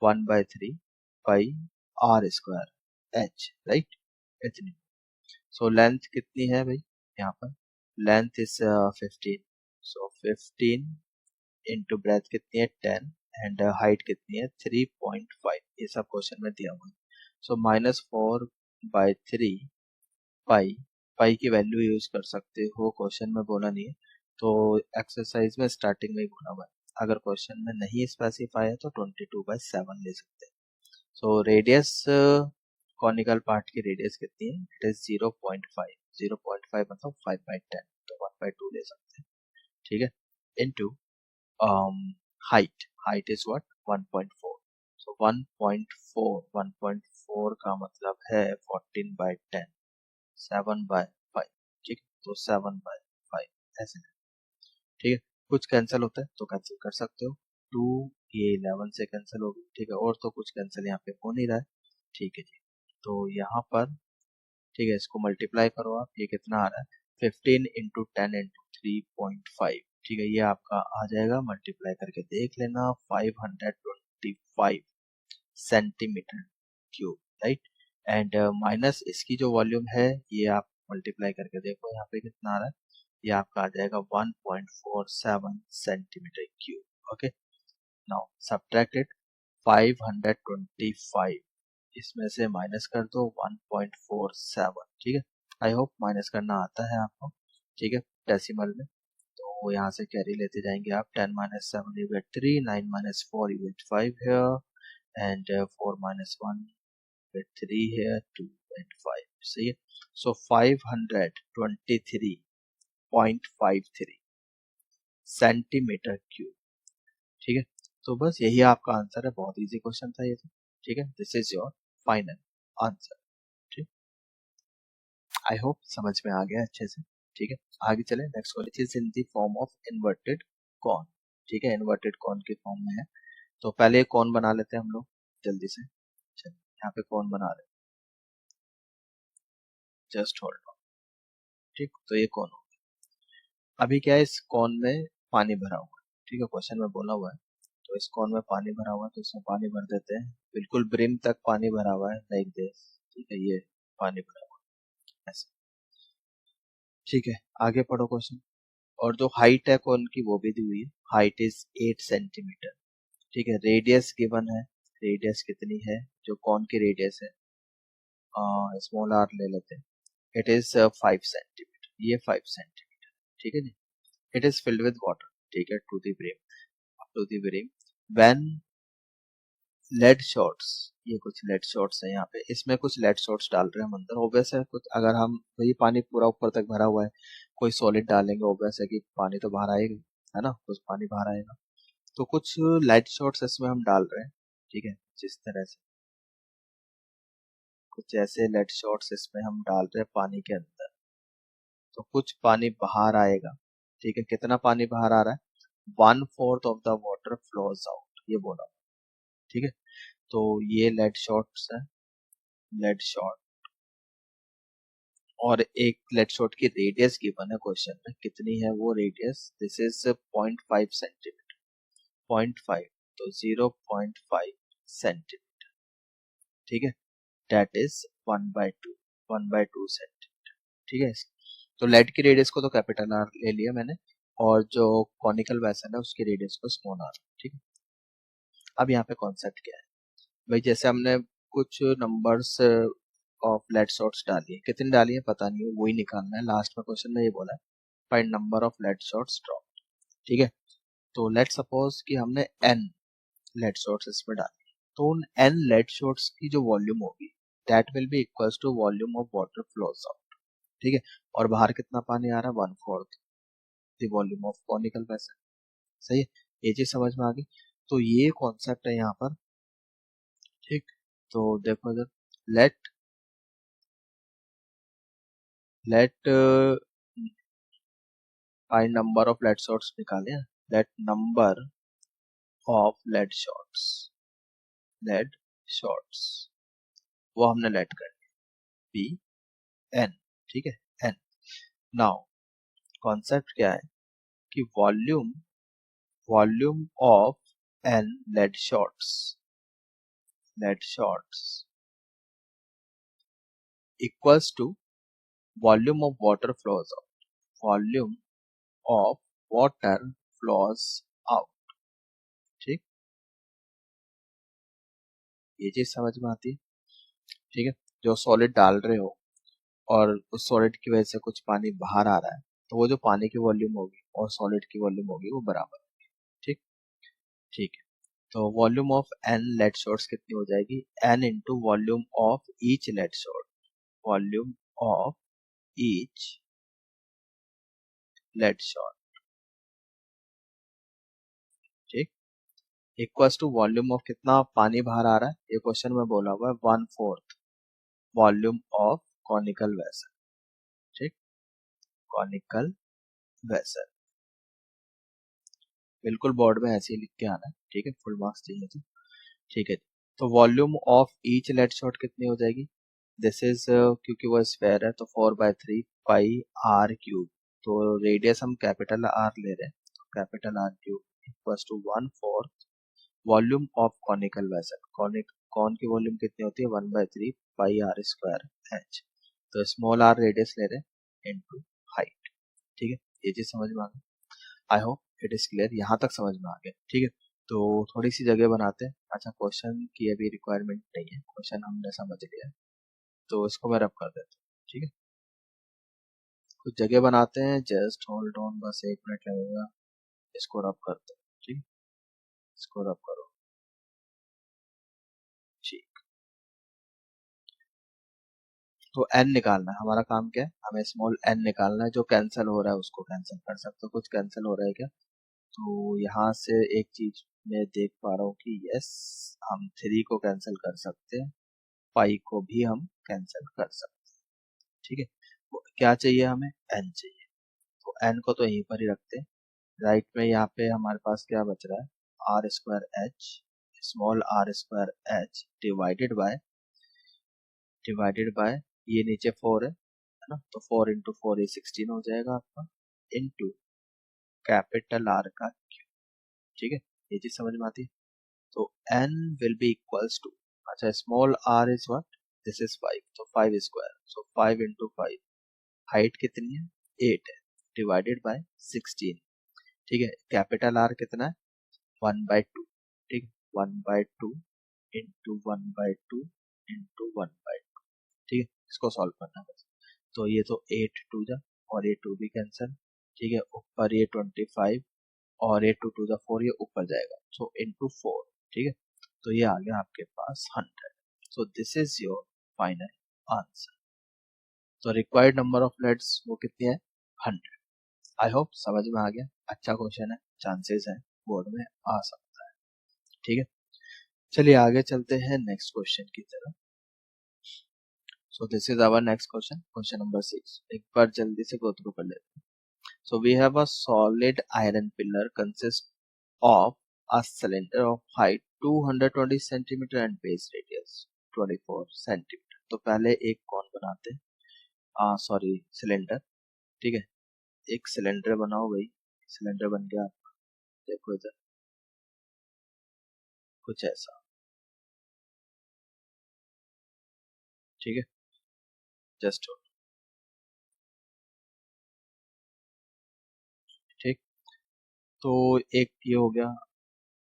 1/3 pi r square h, right, इतनी, सो लेंथ कितनी है भाई, यहाँ पर length is 15, so 15 into breadth कितनी है 10, एंड हाइट कितनी है 3.5, ये सब क्वेश्चन में दिया हुआ है। सो -4/3 पाई, पाई की वैल्यू यूज कर सकते हो, क्वेश्चन में बोला नहीं है तो एक्सरसाइज में स्टार्टिंग में ही बोला हुआ है। अगर क्वेश्चन में नहीं स्पेसिफाई है तो 22/7 ले सकते हैं। सो रेडियस, कॉनिकल पार्ट की रेडियस कितनी है, इट इज 0.5, 0.5 मतलब 5/10, तो 1/2 ले सकते हैं, ठीक है। Into height, height is what 1.4, सो 1.4 का मतलब है 14/10, 7/5, ठीक है, तो 7/5 ऐसे, ठीक है। कुछ कैंसिल होता है तो कैंसिल कर सकते हो, 2 ये 11 से कैंसिल हो गई, ठीक है, और तो कुछ कैंसिल यहाँ पे हो नहीं रहा है, ठीक है जी। तो यहाँ पर, ठीक है, इसको मल्टीप्लाई करो आप, ये कितना आ रहा है 15 इंटू 10 इंटू 3.5, ठीक है, ये आपका आ जाएगा, मल्टीप्लाई करके देख लेना, 525 centimetre cube, right. And minus इसकी जो वॉल्यूम है, ये आप मल्टीप्लाई करके देखो यहाँ पे कितना आ रहा है, ये आपका आ जाएगा 1.47 centimetre cube, okay. Now subtract it, 525 इसमें से माइनस कर दो 1.47, ठीक है। आई होप माइनस करना आता है आपको, ठीक है, डेसिमल में। तो यहाँ से कैरी लेते जाएंगे आप, 10 - 7 you get 3, 9 - 4 you get 5 here, and 4 - 1 get 3 here, 2 and 5, सही है। सो 523.53 सेंटीमीटर क्यूब, ठीक है। तो बस यही आपका आंसर है, बहुत इजी क्वेश्चन था ये तो, ठीक है। This is your final answer, ठीक। आई होप समझ में आ गया अच्छे से, ठीक है। आगे चले, next question is in the form of inverted cone, ठीक है, इन्वर्टेड कॉन के फॉर्म में है। तो पहले कॉन बना लेते हैं हम लोग जल्दी से, चलिए यहाँ पे कॉन बना रहे हैं, जस्ट होल्ड ऑन, ठीक। तो ये कॉन हो, अभी क्या है, इस कॉन में पानी भरा हुआ है, ठीक है, क्वेश्चन में बोला हुआ है। तो इस कॉन में पानी भरा हुआ है, तो इसमें पानी भर देते हैं, बिल्कुल ब्रिम तक पानी भरा हुआ है, लाइक दिस, ठीक है, ये पानी भरा हुआ है ऐसे, ठीक है। आगे पढ़ो क्वेश्चन। और जो हाइट है कॉन की वो भी दी हुई है, हाइट इज 8 सेंटीमीटर, ठीक है। रेडियस गिवन है, रेडियस कितनी है, जो कॉन की रेडियस है, स्मॉल आर ले लेते हैं, इट इज 5 सेंटीमीटर, ये 5 सेंटीमीटर, ठीक है जी। It is filled with water, ठीक है, to the brim, up to the brim, when lead shots, ये कुछ लेड शॉट्स है यहाँ पे, इसमें कुछ लेड शॉट्स डाल रहे हैं हम अंदर, ऑब्वियस है कुछ, अगर हम वही पानी पूरा ऊपर तक भरा हुआ है, कोई सॉलिड डालेंगे, ऑब्वियस है कि पानी तो बाहर आएगा, है ना, कुछ पानी बाहर आएगा। तो कुछ लेड शॉट्स इसमें हम डाल रहे हैं, ठीक है, जिस तरह से कुछ ऐसे लेड शॉट्स इसमें हम डाल रहे हैं पानी के अंदर, तो कुछ पानी बाहर आएगा, ठीक है। कितना पानी बाहर आ रहा है, 1/4 of the water flows out, ये बोला, ठीक है। तो ये लेड शॉट्स है, लेड शॉट, और एक लेड शॉट की रेडियस गिवन है क्वेश्चन में, कितनी है वो रेडियस, दिस इज 0.5 सेंटीमीटर, 0.5, तो 0.5 सेंटीमीटर, ठीक है, दैट इज 1/2, 1/2 सेंटीमीटर, ठीक है। तो लेड की रेडियस को तो कैपिटल आर ले लिया मैंने, और जो कॉनिकल वेसल है उसकी रेडियस को स्मॉल आर, ठीक है। अब यहाँ पे कॉन्सेप्ट क्या है भाई, जैसे हमने कुछ नंबर्स ऑफ लेड शॉट्स डाली है, कितनी डाली है पता नहीं है, वही निकालना है, लास्ट में क्वेश्चन में ये बोला है find number of lead shots drop, ठीक है। तो लेट सपोज कि हमने n लेड शॉट्स इसमें डाली, तो उन n लेड शॉट्स की जो वॉल्यूम होगी, that will be equals to volume of water flows out, ठीक है। और बाहर कितना पानी आ रहा है, 1/4 the volume of conical vessel, सही है। ये चीज समझ में आ गई, तो ये कॉन्सेप्ट है यहाँ पर, ठीक। तो देखो इधर, let let find number of lead shots निकाले हैं, let number of lead shots, lead shots वो हमने लेट कर पी एन, ठीक है, एन। नाउ कॉन्सेप्ट क्या है कि volume, volume of an lead shots, lead shots equals to volume of water flows out, volume of water flows out, ठीक। ये चीज समझ में आती है। ठीक है, जो सॉलिड डाल रहे हो और उस सॉलिड की वजह से कुछ पानी बाहर आ रहा है, तो वो जो पानी की वॉल्यूम होगी और सॉलिड की वॉल्यूम होगी वो बराबर होगी। ठीक, ठीक है। तो volume of an lead shots कितनी हो जाएगी, n into volume of each lead shot, volume of each lead shot, ठीक, इक्वल्स टू वॉल्यूम ऑफ कितना पानी बाहर आ रहा है, ये क्वेश्चन में बोला हुआ है 1/4 वॉल्यूम ऑफ कॉनिकल वेसल। ठीक, कॉनिकल वेसल, बिल्कुल बोर्ड में ऐसे ही लिख के आना है। ठीक है, फुल मार्क्स चाहिए तो। ठीक है, तो volume of each lead shot कितनी हो जाएगी, दिस इज क्योंकि वो स्क्वायर है तो 4/3 पाई आर क्यूब, तो रेडियस हम कैपिटल आर ले रहे हैं, तो capital are cube equals to 1/4 volume of conical vessel, cone की वॉल्यूम कितनी होती है 1/3 पाई आर स्क्वायर एच, तो स्मॉल आर रेडियस ले रहे हैं इनटू हाइट। ठीक है, ये चीज समझ में आ गई, I hope it is clear, यहाँ तक समझ में आ गया। ठीक है, तो थोड़ी सी जगह बनाते हैं। अच्छा, क्वेश्चन की अभी रिक्वायरमेंट नहीं है, क्वेश्चन हमने समझ लिया है, तो इसको मैं रब कर देता हूँ। ठीक है, कुछ जगह बनाते हैं, जस्ट होल्ड ऑन, बस 1 मिनट लगेगा, इसको रब करते हैं। ठीक, इसको रब करो। ठीक, तो एन निकालना है, हमारा काम क्या है, हमें स्मॉल एन निकालना है, जो कैंसिल हो रहा है उसको कैंसिल कर सकते हो, कुछ कैंसिल हो रहा है क्या, तो यहाँ से एक चीज मैं देख पा रहा हूँ कि यस, हम 3 को कैंसिल कर सकते हैं, पाई को भी हम कैंसिल कर सकते हैं। ठीक है, तो क्या चाहिए हमें, एन चाहिए, तो एन को तो यहीं पर ही रखते हैं। राइट में यहाँ पे हमारे पास क्या बच रहा है, r square h, small r square h divided by ये नीचे 4 है ना, तो 4 इंटू 4 ये 16 हो जाएगा आपका, इंटू कैपिटल आर का क्यूब। ठीक है, ये चीज समझ में आती है। तो n will be equals to, अच्छा small r is what, this is 5, तो 5 स्क्वायर, सो 5 इंटू 5, हाइट कितनी है 8 है, डिवाइडेड बाय 16। ठीक है, कैपिटल R कितना है 1/2, ठीक, 1/2 इंटू 1/2 इंटू 1/2। ठीक है, इसको सॉल्व करना है बस, तो ये तो 8 टू जा, और ये 2 भी कैंसिल। ठीक है, ऊपर ये 25 और ये 2 टू जा 4, ये ऊपर जाएगा, सो इंटू 4। ठीक है, तो ये आ गया आपके पास 100, सो this is your final answer. तो रिक्वायर्ड नंबर ऑफ लेट्स वो कितनी है 100। आई होप समझ में आ गया, अच्छा क्वेश्चन है, चांसेस है बोर्ड में आ सकता है। ठीक है, चलिए आगे चलते हैं नेक्स्ट क्वेश्चन की तरफ। So this is our next question, question number 6, एक बार जल्दी से गो थ्रू कर लेते हैं। So we have a solid iron pillar consist of a cylinder of height 220 centimeter and base radius 24 centimeter। तो पहले एक कौन बनाते हैं, सॉरी सिलेंडर। ठीक है, एक सिलेंडर बनाओ भाई, सिलेंडर बन गया आपका, देखो इधर कुछ ऐसा। ठीक है, जस्ट ठीक, तो एक ये हो गया,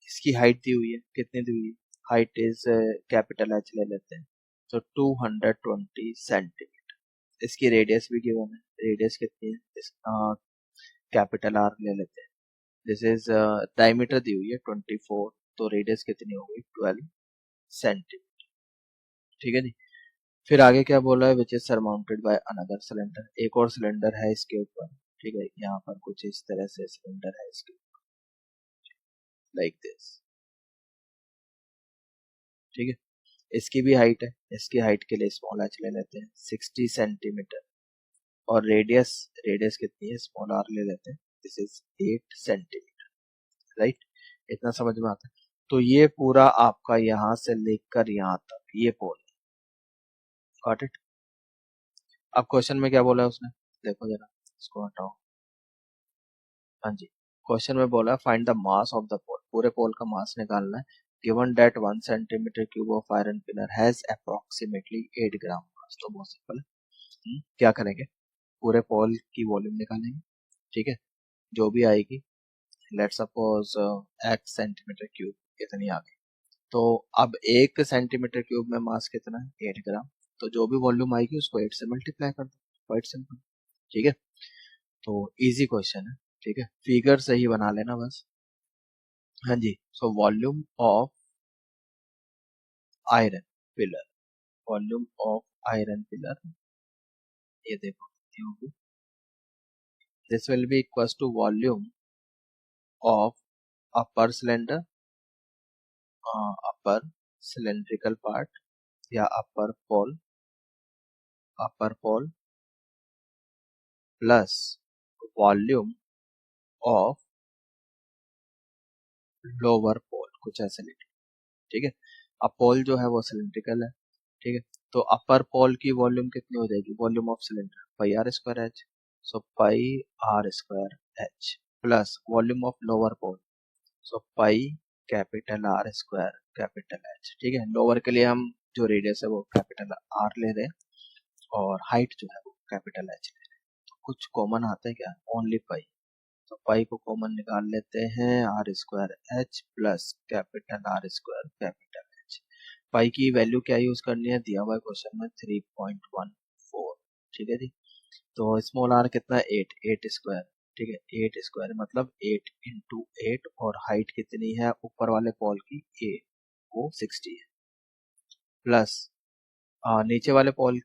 इसकी हाइट दी हुई है, कितनी दी हुई है, हाइट इज कैपिटल एच ले लेते हैं, तो 220 सेंटीमीटर। इसकी रेडियस भी गिवन है, रेडियस कितनी है, कैपिटल आर ले लेते हैं, दिस इज डायमीटर दी हुई है 24, तो रेडियस कितनी होगी 12 सेंटीमीटर। ठीक है जी, फिर आगे क्या बोला है, which is surmounted by another cylinder, एक और सिलेंडर है इसके ऊपर। ठीक है, यहाँ पर कुछ इस तरह से सिलेंडर है इसके ऊपर, लाइक दिस। ठीक है, इसकी भी हाइट है, इसकी हाइट के लिए स्मॉल एच ले लेते हैं 60 सेंटीमीटर, और रेडियस, रेडियस कितनी है स्मॉल आर ले लेते हैं, दिस इज 8 सेंटीमीटर। राइट, इतना समझ में आता है। तो ये पूरा आपका यहाँ से लेकर यहाँ तक ये पोल, गॉट इट। अब क्वेश्चन में क्या बोला है उसने, देखो जरा, इसको हटाओ। हाँ जी, क्वेश्चन में बोला find the mass of the pole, पूरे पोल का मास निकालना है, given that 1 centimetre cube of iron pillar has approximately 8 gram mass. तो बहुत सिंपल है, क्या करेंगे, पूरे पोल की वॉल्यूम निकालेंगे। ठीक है, जो भी आएगी, let suppose x centimetre cube कितनी आ गई, तो अब 1 सेंटीमीटर क्यूब में मास कितना है 8 ग्राम। तो जो भी वॉल्यूम आएगी उसको 8 से मल्टीप्लाई कर दो, क्वाइट सिंपल। ठीक है, तो इजी क्वेश्चन है। ठीक है, फिगर सही बना लेना बस। हाँ जी, so volume of iron pillar, volume of iron pillar, ये देखो, this will be equals to volume of upper cylinder, upper cylindrical part या upper pole plus volume of lower pole, कुछ ऐसे लिखे। ठीक है, अब पोल जो है वो सिलेंड्रिकल है। ठीक है, तो अपर पोल की वॉल्यूम कितनी हो जाएगी, volume of cylinder pi r square h, so pi r square h plus volume of lower pole, so pi capital are square capital H. ठीक है, लोअर के लिए हम जो रेडियस है वो कैपिटल आर ले रहे हैं और हाइट जो है वो कैपिटल एच ले रहे हैं। तो कुछ कॉमन आता है क्या, ओनली पाई, तो पाई को कॉमन निकाल लेते हैं, r square h plus capital are square capital h. Pi की वैल्यू क्या यूज करनी है, दिया हुआ है क्वेश्चन में 3.14। ठीक है जी, तो स्मॉल आर कितना है 8 स्क्वायर। ठीक है, 8 स्क्वायर मतलब 8 इंटू 8, और हाइट कितनी है ऊपर वाले पॉल की ए, वो 60 है, प्लस नीचे वाले पॉल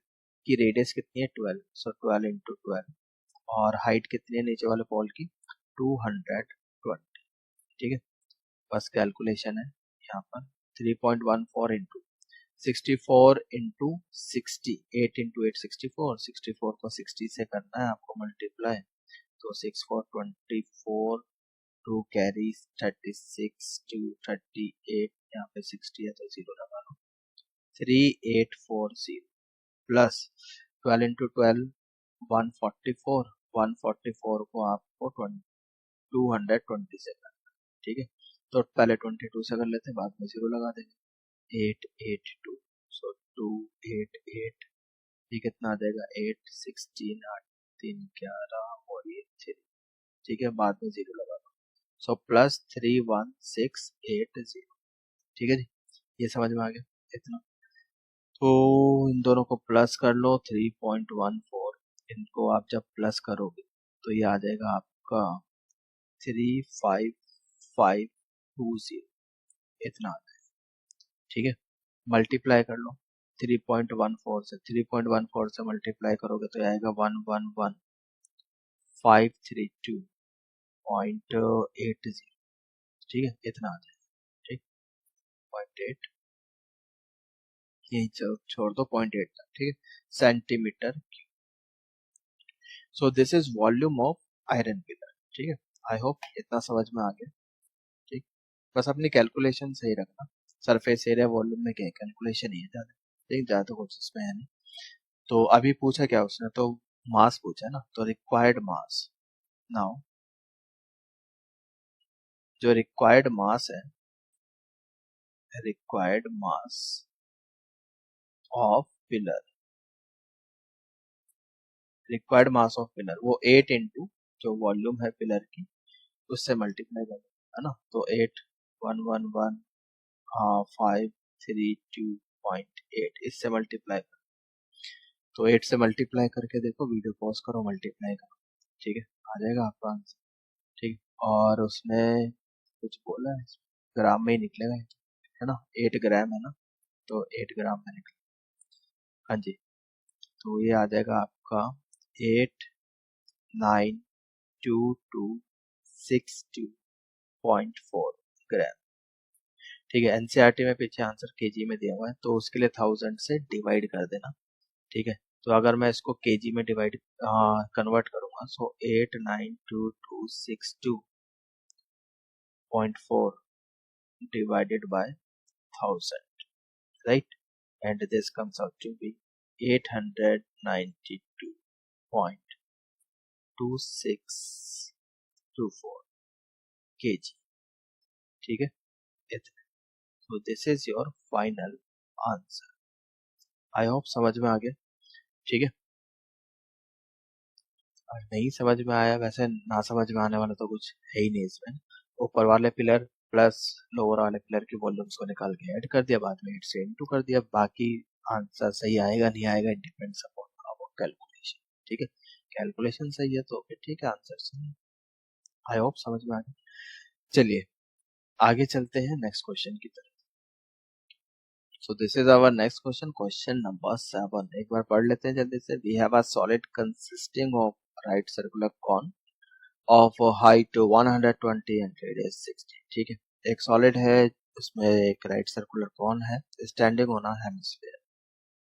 की रेडियस कितनी है 12, सो 12 इंटू 12, और हाइट कितनी है नीचे वाले पॉल की 220। ठीक है, बस कैलकुलेशन है यहाँ पर 3.14 इंटू 64 इंटू 60, 8 इंटू 8 64, 64 को 60 से करना है आपको मल्टीप्लाई, तो 6 4 24, 2 कैरी 36, 2 38, यहाँ पे 60 है तो 0 लगा लो, 3840 प्लस 12 इंटू 12 144, 144 को आपको 220 से करना। ठीक है, तो पहले 22 से कर लेते हैं, बाद में 0 लगा देंगे, 882, सो 288, ये कितना आ जाएगा 8 16 8 3 11 और ये 3। ठीक है, बाद में 0 लगा दो, सो प्लस 31680। ठीक है जी, ये समझ में आ गया इतना। तो इन दोनों को प्लस कर लो, 3.14, इनको आप जब प्लस करोगे तो ये आ जाएगा आपका 35520, इतना आ जाएगा। ठीक है, मल्टीप्लाई कर लो, 3.14 से 3.14 से मल्टीप्लाई करोगे तो आएगा 111532.80। ठीक है, इतना आ जाएगा। ठीक, 0.8, यही छोड़ दो 0.8 तक। ठीक है, centimetre cube. So this is volume of iron pillar. ठीक है, आई होप इतना समझ में आ गया। ठीक, बस अपनी कैलकुलेशन सही रखना, सरफेस एरिया वॉल्यूम में क्या कैलकुलेशन ही है ज़्यादा। ठीक, ज़्यादा कुछ इसमें है नहीं। तो अभी पूछा क्या उसने, तो मास पूछा ना, तो रिक्वायर्ड मास, नाउ जो रिक्वायर्ड मास है, required mass of pillar, required mass of pillar वो 8 इंटू जो वॉल्यूम है पिलर की उससे मल्टीप्लाई कर है ना, तो 8 111 532.8 इससे मल्टीप्लाई कर, तो 8 से मल्टीप्लाई करके देखो, वीडियो पॉज करो, मल्टीप्लाई करो। ठीक है, आ जाएगा आपका आंसर। ठीक, और उसमें कुछ बोला है, ग्राम में ही निकलेगा है ना, 8 ग्राम है ना, तो 8 ग्राम में निकलेगा। हाँ जी, तो ये आ जाएगा आपका 892262.4 ग्राम। ठीक है, एनसीईआरटी में पीछे आंसर केजी में दिया हुआ है, तो उसके लिए 1000 से डिवाइड कर देना। ठीक है, तो अगर मैं इसको केजी में डिवाइड कन्वर्ट करूंगा, सो 892262.4 divided by 1000, right, and this comes out to be 892.2624 kg। ठीक है, इतना, so this is your final answer। I hope समझ में आ गया। ठीक है, और नहीं समझ में आया, वैसे ना समझ में आने वाला तो कुछ है ही नहीं इसमें, ऊपर वाले पिलर प्लस लोअर वाले पिलर के वॉल्यूम्स को निकाल के ऐड कर दिया, बाद में 8 से इंटू कर दिया। बाकी आंसर सही आएगा नहीं आएगा, it depends upon our calculation. ठीक है, कैलकुलेशन सही है तो फिर ठीक है, आंसर सही है। आई होप समझ में आ गया। चलिए आगे चलते हैं नेक्स्ट क्वेश्चन की तरफ। So this is our next question, question number 7। एक बार पढ़ लेते हैं जल्दी से। We have a solid consisting of right circular cone of height 120 and radius 60। ठीक है, एक सॉलिड है, उसमें एक राइट सर्कुलर कॉन है, standing on a hemisphere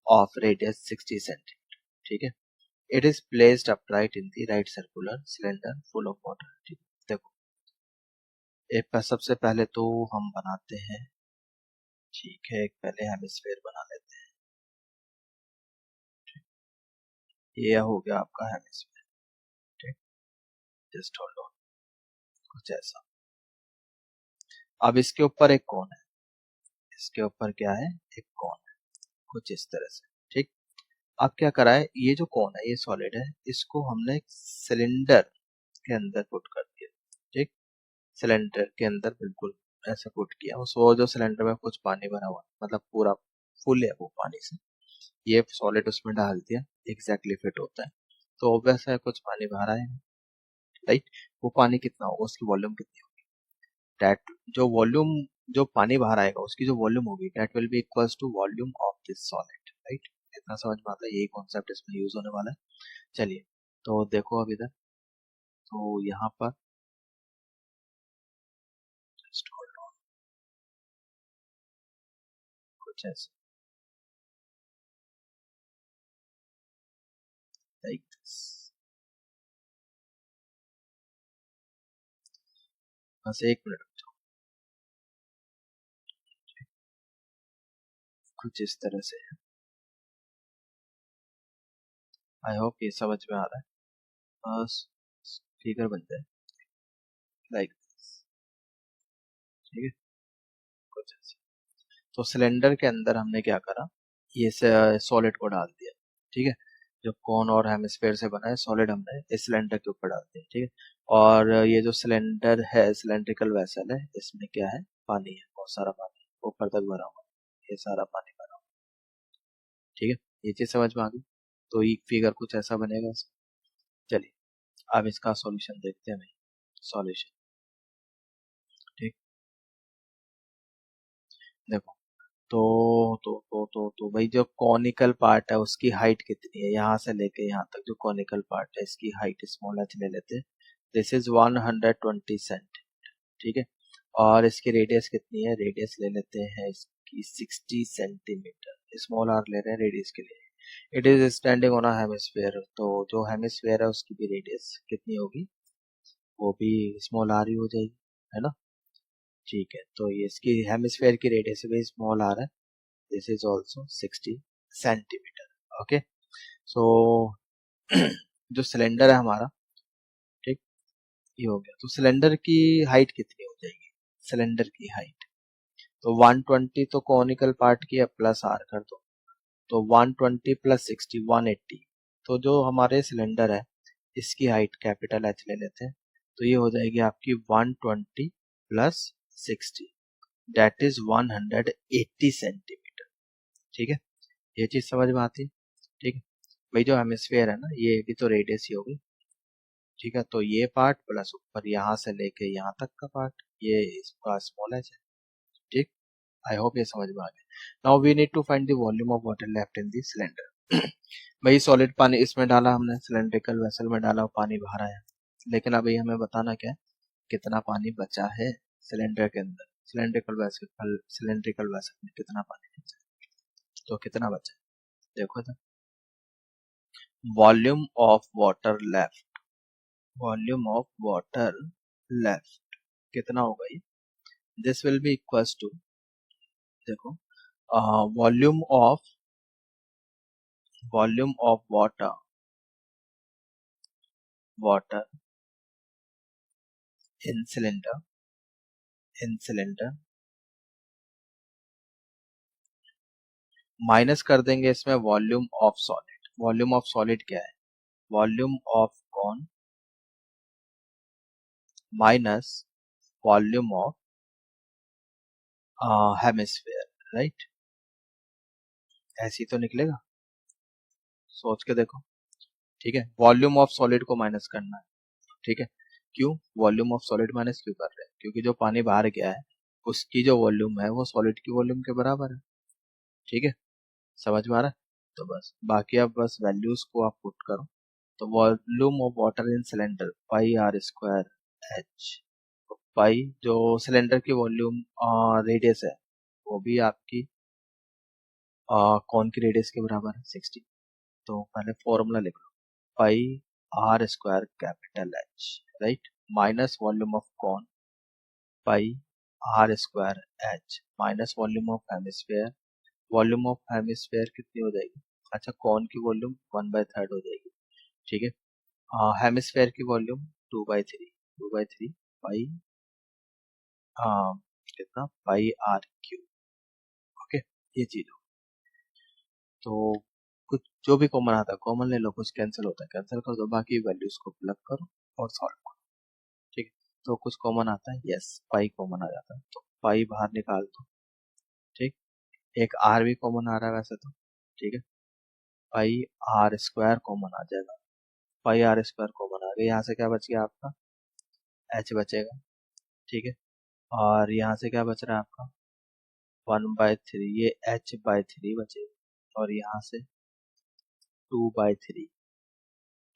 of radius 60 centimetre. ठीक है, it is placed upright in the right circular cylinder full of water. ठीक है, देखो एक सबसे पहले तो हम बनाते हैं, ठीक है, एक पहले हेमिस्फीयर बना लेते हैं। ये हो गया आपका हेमिस्फीयर। ठीक, जस्ट होल्ड ऑन, कुछ ऐसा। अब इसके ऊपर एक कॉन है, इसके ऊपर क्या है, एक कॉन है, कुछ इस तरह से। ठीक, अब क्या करा है, ये जो कॉन है, ये सॉलिड है, इसको हमने एक सिलेंडर के अंदर पुट कर दिया। ठीक, सिलेंडर के अंदर बिल्कुल ऐसे पुट किया, उस वो जो सिलेंडर में कुछ पानी भरा हुआ, मतलब पूरा फुल है वो पानी से, ये सॉलिड उसमें डाल दिया, एग्जैक्टली फिट होता है। तो ऑब्वियस है कुछ पानी भरा है, राइट। वो पानी कितना होगा, उसकी वॉल्यूम कितनी होगी, दैट जो वॉल्यूम, जो पानी बाहर आएगा उसकी जो वॉल्यूम होगी, that will be equals to volume of this solid, right. इतना समझ में आता है, यही कॉन्सेप्ट इसमें यूज होने वाला है। चलिए तो देखो अब इधर, तो यहाँ पर just hold on, कुछ ऐसे like this, बस एक मिनट रुक जाओ, कुछ इस तरह से है। आई होप ये समझ में आ रहा है, बस फिगर बन जाए लाइक दिस। ठीक है, कुछ ऐसे। तो सिलेंडर के अंदर हमने क्या करा, ये सॉलिड को डाल दिया। ठीक है, जो कोन और हेमिस्फीयर से बना है सॉलिड हमने इस सिलेंडर के ऊपर डाल दिया। ठीक है, और ये जो सिलेंडर है, सिलेंड्रिकल वेसल है, इसमें क्या है, पानी है, बहुत सारा पानी ऊपर तक भरा हुआ है, ये सारा पानी भरा हुआ है। ठीक है, ये चीज समझ में आ गई। तो ये फिगर कुछ ऐसा बनेगा इसका। चलिए अब इसका सॉल्यूशन देखते हैं, सॉल्यूशन। ठीक, देखो तो भाई जो कॉनिकल पार्ट है उसकी हाइट कितनी है, यहाँ से लेके यहाँ तक जो कॉनिकल पार्ट है इसकी हाइट स्मॉल एच ले लेते हैं, दिस इज 120 सेंटीमीटर। ठीक है, और इसकी रेडियस कितनी है, रेडियस ले लेते हैं इसकी 60 सेंटीमीटर, स्मॉल आर ले रहे हैं रेडियस के लिए। It is standing on a hemisphere, तो जो हेमिस्फीयर है उसकी भी रेडियस कितनी होगी, वो भी स्मॉल आर ही हो जाएगी, है ना। ठीक है, तो ये इसकी हेमिस्फीयर की रेडियस भी स्मॉल आर है, this is also 60 centimetre. Okay, so जो सिलेंडर है हमारा, ठीक, ये हो गया। तो सिलेंडर की हाइट कितनी हो जाएगी, सिलेंडर की हाइट तो 120 तो कॉनिकल पार्ट की है, प्लस आर कर दो, तो 120 प्लस 60 180। तो जो हमारे सिलेंडर है इसकी हाइट कैपिटल एच ले लेते हैं, तो ये हो जाएगी आपकी 120 प्लस 60, दैट इज 180 सेंटीमीटर। ठीक है, ये चीज समझ में आती है। ठीक है, भाई जो हेमिस्फीयर है ना, ये भी तो रेडियस ही होगी। ठीक है, तो ये पार्ट प्लस ऊपर यहाँ से लेके यहाँ तक का पार्ट, ये इसका स्मॉल एच है। ठीक, आई होप ये समझ में आ गया। Now we need to find the volume of water left in the cylinder. भाई सॉलिड पानी इसमें डाला हमने, सिलेंड्रिकल वेसल में डाला, पानी बाहर आया, लेकिन अभी हमें बताना क्या है, कितना पानी बचा है सिलेंडर के अंदर, सिलेंड्रिकल वेसल में कितना पानी बचा है, तो कितना बचा है देखो तो, volume of water left, volume of water left कितना होगा ये, this will be equals to, देखो volume of water in cylinder minus कर देंगे इसमें volume of solid. Volume of solid क्या है, volume of cone minus volume of hemisphere, right? ऐसे ही तो निकलेगा, सोच के देखो। ठीक है, वॉल्यूम ऑफ सॉलिड को माइनस करना है। ठीक है, क्यों वॉल्यूम ऑफ सॉलिड माइनस क्यों कर रहे हैं? क्योंकि जो पानी बाहर गया है उसकी जो वॉल्यूम है वो सॉलिड की वॉल्यूम के बराबर है। ठीक है, समझ में आ रहा है? तो बस बाकी अब बस वैल्यूज को आप पुट करो। तो volume of water in cylinder pi r square h. Pi जो सिलेंडर की वॉल्यूम रेडियस है वो भी आपकी कौन की रेडियस के बराबर है, 60। तो पहले फॉर्मूला लिख लो, pi r square capital h, right, minus volume of cone pi r square h minus volume of hemisphere. Volume of hemisphere कितनी हो जाएगी? अच्छा, कॉन की वॉल्यूम 1/3 हो जाएगी। ठीक है, हेमिस्फेयर की वॉल्यूम 2/3, 2/3 पाई कितना, पाई आर क्यूब। ओके, ये चीज हो। तो कुछ जो भी कॉमन आता है कॉमन ले लो, कुछ कैंसिल होता है कैंसिल कर दो, बाकी वैल्यूज को प्लग करो और सॉल्व करो। ठीक है, तो कुछ कॉमन आता है, यस पाई कॉमन आ जाता है, तो पाई बाहर निकाल दो। ठीक, एक आर भी कॉमन आ रहा है वैसे तो। ठीक है, पाई आर स्क्वायर कॉमन आ जाएगा, पाई आर स्क्वायर कॉमन आ गया, यहाँ से क्या बच गया आपका, एच बचेगा। ठीक है, और यहाँ से क्या बच रहा है आपका, 1/3, ये h/3 बचेगा, और यहाँ से 2/3,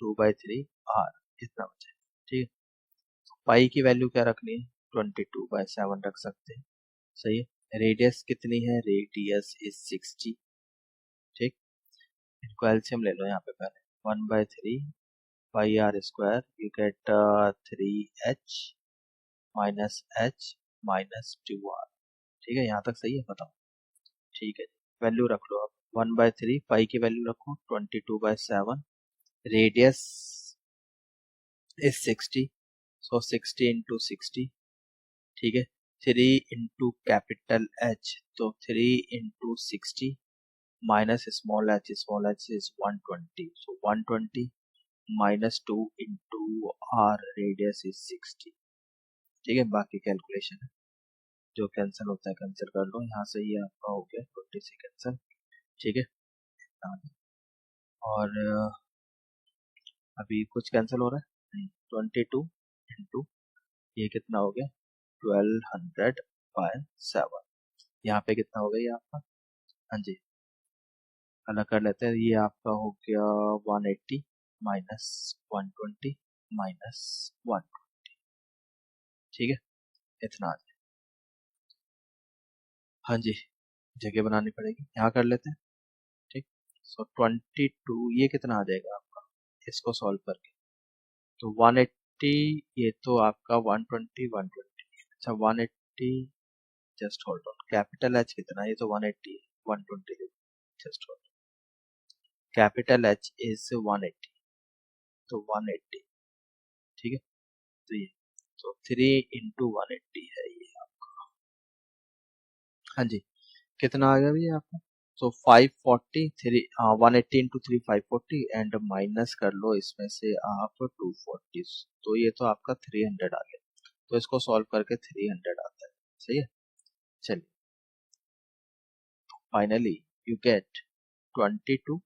2/3 आर, इतना बचेगा। ठीक है, पाई की वैल्यू क्या रखनी है, 22/7 रख सकते हैं। सही है, रेडियस कितनी है, रेडियस इज 60। ठीक, इनको एलसीएम ले लो यहाँ पे पहले, 1/3 pi r square, you get 3h minus h minus 2r। ठीक है, यहाँ तक सही है, बताओ। ठीक है, वैल्यू रख लो अब, 1/3 पाई की वैल्यू रखो 22/7, रेडियस इज 60, सो 60 इंटू 60। ठीक है, 3 इंटू कैपिटल एच, तो 3 into 60 minus small h is 120, so 120 minus 2 into r, radius is 60। ठीक है, बाकी कैलकुलेशन है, जो कैंसिल होता है कैंसिल कर लो, यहाँ से ये आपका हो गया 20 से कैंसिल। ठीक है, और अभी कुछ कैंसिल हो रहा है नहीं, 22 इंटू ये कितना हो गया, 1200/7। यहाँ पे कितना हो गया ये आपका, हाँ जी, अलग कर लेते हैं, ये आपका हो गया 180 माइनस 120 माइनस 120। ठीक है, इतना आ जाए। हाँ जी, जगह बनानी पड़ेगी, यहाँ कर लेते हैं। ठीक, सो 22 ये कितना आ जाएगा आपका, इसको सॉल्व करके, तो 180, ये तो आपका 120 120, अच्छा 180, just hold on, capital H कितना, ये तो 180 120, just hold, capital H is 180, तो 180। ठीक है, तो ये तो 3 इंटू 180 है ये आपका। हाँ जी, कितना आ गया भैया आपका, तो 540, 180 इंटू 3 540, एंड माइनस कर लो इसमें से आप 240, तो ये तो आपका 300 आ गया, तो इसको सॉल्व करके 300 आता है। सही है, चलिए, finally you get 22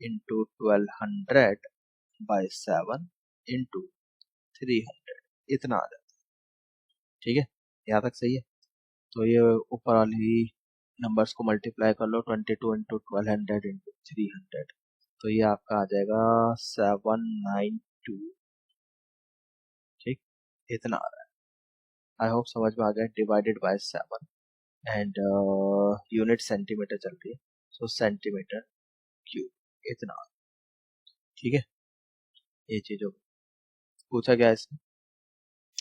into 1200/7 into 300, इतना आ जाता है। ठीक है, यहाँ तक सही है, तो ये ऊपर वाली नंबर्स को मल्टीप्लाई कर लो, 22 इंटू 1200 इंटू 300, तो ये आपका आ जाएगा 792। ठीक, इतना आ रहा है, आई होप समझ में आ गया, divided by 7, and unit centimetre चल रही है, सो सेंटीमीटर क्यूब, इतना आ रहा है। ठीक है, ये चीज हो, पूछा गया इसमें,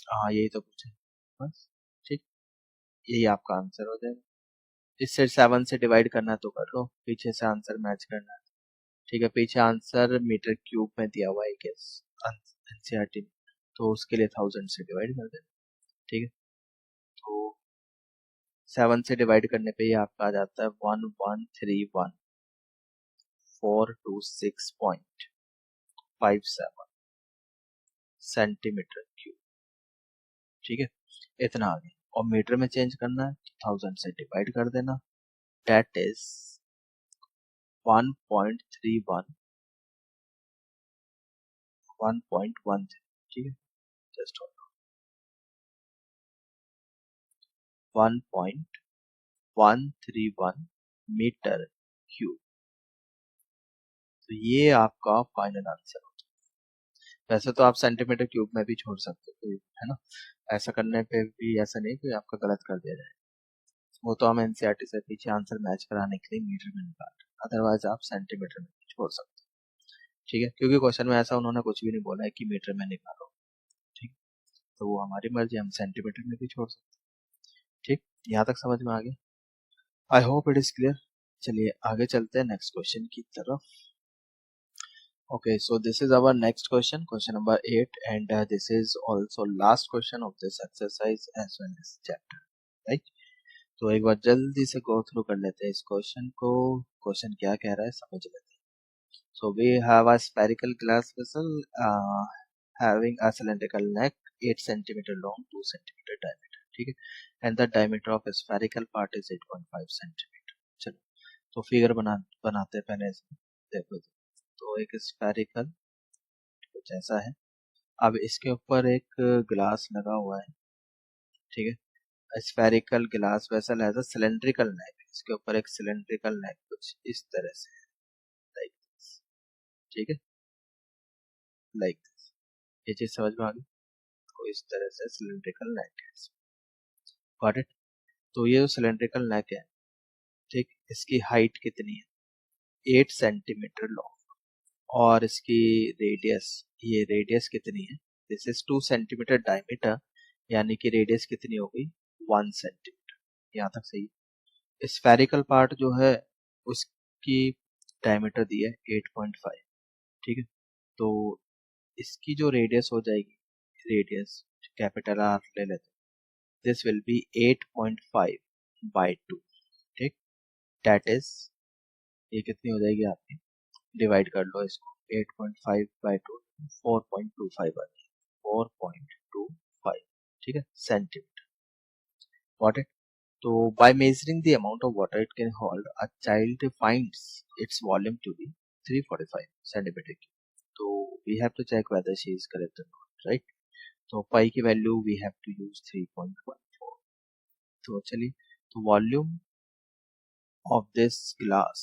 हाँ यही तो पूछा, बस। ठीक, यही आपका आंसर हो जाएगा, इससे 7 से डिवाइड करना है तो कर लो, पीछे से आंसर मैच करना है। ठीक है, पीछे आंसर मीटर क्यूब में दिया हुआ है गेस, एनसीईआरटी में, तो उसके लिए 1000 से डिवाइड कर देना। ठीक है, तो 7 से डिवाइड करने पे ये आपका आ जाता है 1131426.57 सेंटीमीटर क्यूब। ठीक है, इतना आ गया। और मीटर में चेंज करना है 1000 से डिवाइड कर देना, डेट इज 1.31 1.13, ठीक है, जस्ट 1.131 मीटर क्यूब। तो ये आपका फाइनल आंसर हो जाएगा। वैसे तो आप सेंटीमीटर क्यूब में भी छोड़ सकते हो, है ना, ऐसा करने पे भी ऐसा नहीं कि आपका गलत कर दिया जाए, वो तो हम एनसीईआरटी से पीछे आंसर मैच कराने के लिए मीटर में निकाल रहे हैं, अदरवाइज आप सेंटीमीटर में भी छोड़ सकते हो, ठीक है, क्योंकि क्वेश्चन में ऐसा उन्होंने कुछ भी नहीं बोला है कि मीटर में निकालो, ठीक, तो वो हमारी मर्जी, हम सेंटीमीटर में भी छोड़ सकते हैं, ठीक, यहाँ तक समझ में आ गया, I hope it is clear. चलिए आगे चलते हैं नेक्स्ट क्वेश्चन की तरफ। Okay, so this is our next question, question number 8, and this is also last question of this exercise as well as chapter, right? तो एक बार जल्दी से गो थ्रू कर लेते हैं इस क्वेश्चन को, क्वेश्चन क्या कह रहा है समझ लेते हैं। So we have a spherical glass vessel having a cylindrical neck 8 centimeter long, 2 centimeter diameter, ठीक है, and the diameter of a spherical part is 8.5 centimeter। चलो तो फिगर बनाते हैं पहले इसमें, देखो तो एक स्फेरिकल कुछ ऐसा है, अब इसके ऊपर एक ग्लास लगा हुआ है, ठीक है, spherical glass vessel has a cylindrical neck, इसके ऊपर एक सिलेंड्रिकल नेक कुछ इस तरह से है, लाइक दिस, ठीक है, लाइक दिस, ये चीज समझ में आ गई, तो इस तरह से सिलेंड्रिकल नेक है, गॉट इट। तो ये जो सिलेंड्रिकल नेक है, ठीक, इसकी हाइट कितनी है 8 सेंटीमीटर लॉन्ग, और इसकी रेडियस, ये रेडियस कितनी है, दिस इज 2 सेंटीमीटर डायमीटर, यानी कि रेडियस कितनी हो गई 1 सेंटीमीटर, यहाँ तक सही। स्फेरिकल पार्ट जो है उसकी डायमीटर दी है 8.5, ठीक है, तो इसकी जो रेडियस हो जाएगी, रेडियस कैपिटल आर ले लेते हैं, दिस विल बी 8.5/2, ठीक, दैट इज, ये कितनी हो जाएगी आपकी, डिवाइड कर लो इसको, 8.5/2 4.25 आ जाएगी, 4.25, ठीक है, सेंटीमीटर, व्हाट इट। तो by measuring the amount of water it can hold, a child finds its volume to be 345 centimeter cube. So we have to check whether she is correct or not, right? तो pi की value we have to use 3.14. तो चलिए, तो volume of this glass,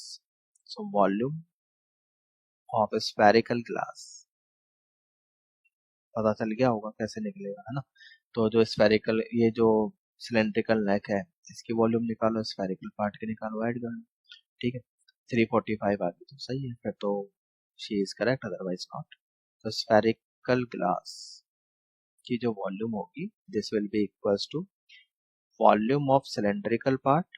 so volume of a spherical glass, पता चल गया होगा कैसे निकलेगा, है ना। तो जो स्फेरिकल, ये जो सिलेंड्रिकल नेक है, इसकी वॉल्यूम निकालो, स्फेरिकल पार्ट की निकालो, ऐड कर लो, ठीक है, 345 आ गई, तो सही है फिर तो, she is correct, otherwise not. तो स्फेरिकल ग्लास की जो वॉल्यूम होगी, this will be equals to volume of cylindrical part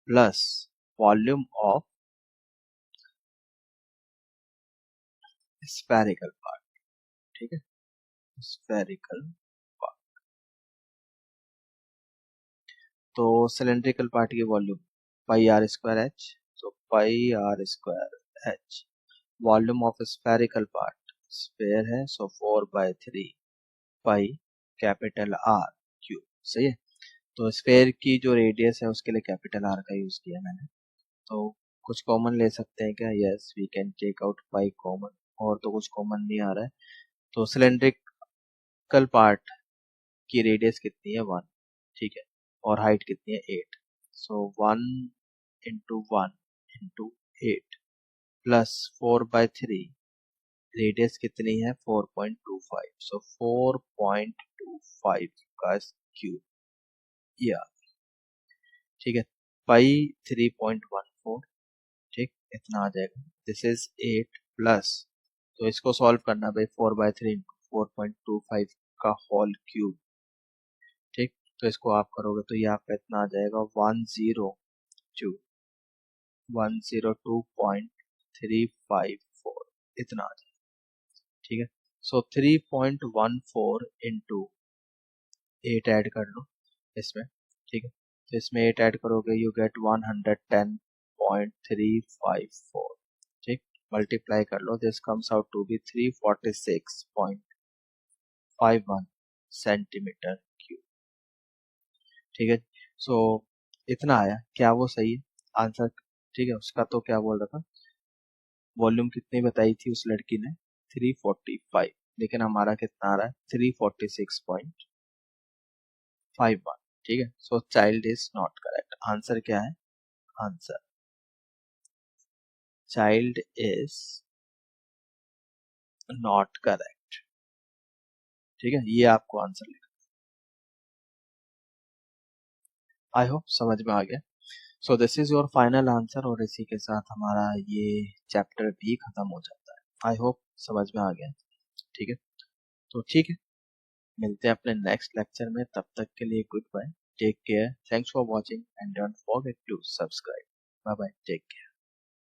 plus volume of spherical part, ठीक है, स्फेरिकल पार्ट। तो सिलेंड्रिकल पार्ट की volume pi r square h, तो pi r square h, volume of spherical part, sphere है, so 4/3 pi capital are cube, सही है। तो sphere की जो रेडियस है उसके लिए कैपिटल आर का यूज किया मैंने, तो कुछ कॉमन ले सकते हैं क्या, yes we can take out pi common, और तो कुछ कॉमन नहीं आ रहा है, तो सिलेंड्रिकल पार्ट की रेडियस कितनी है 1, ठीक है, और हाइट कितनी है 8, सो 1 इंटू 1 इंटू 8 प्लस 4/3, रेडियस कितनी है 4.25, सो 4.25 का क्यूब, ये आ गया, ठीक है, पाई 3.14, ठीक, इतना आ जाएगा, दिस इज 8 प्लस, तो इसको सॉल्व करना भाई, 4/3 इंटू 4.25 का होल क्यूब, ठीक, तो इसको आप करोगे तो ये आपका इतना आ जाएगा 102.354, इतना आ जाएगा, ठीक है, सो 3.14 इंटू 8 ऐड कर लो इसमें, ठीक है, तो इसमें 8 ऐड करोगे, यू गेट 110.354, ठीक, मल्टीप्लाई कर लो, this comes out to be 346.51 centimetre cube. ठीक है, सो इतना आया, क्या वो सही है आंसर? ठीक है, उसका तो क्या बोल रहा था, वॉल्यूम कितनी बताई थी उस लड़की ने, 345, लेकिन हमारा कितना आ रहा है, 346.51। ठीक है, so child is not correct. Answer क्या है? Answer child is not correct. ठीक है, ये आपको आंसर लिखना। आई होप समझ में आ गया। सो this is your final answer, और इसी के साथ हमारा ये चैप्टर भी खत्म हो जाता है। आई होप समझ में आ गया। ठीक है, तो ठीक है, मिलते हैं अपने नेक्स्ट लेक्चर में। तब तक के लिए goodbye, take care, thanks for watching and don't forget to subscribe. Bye bye, take care.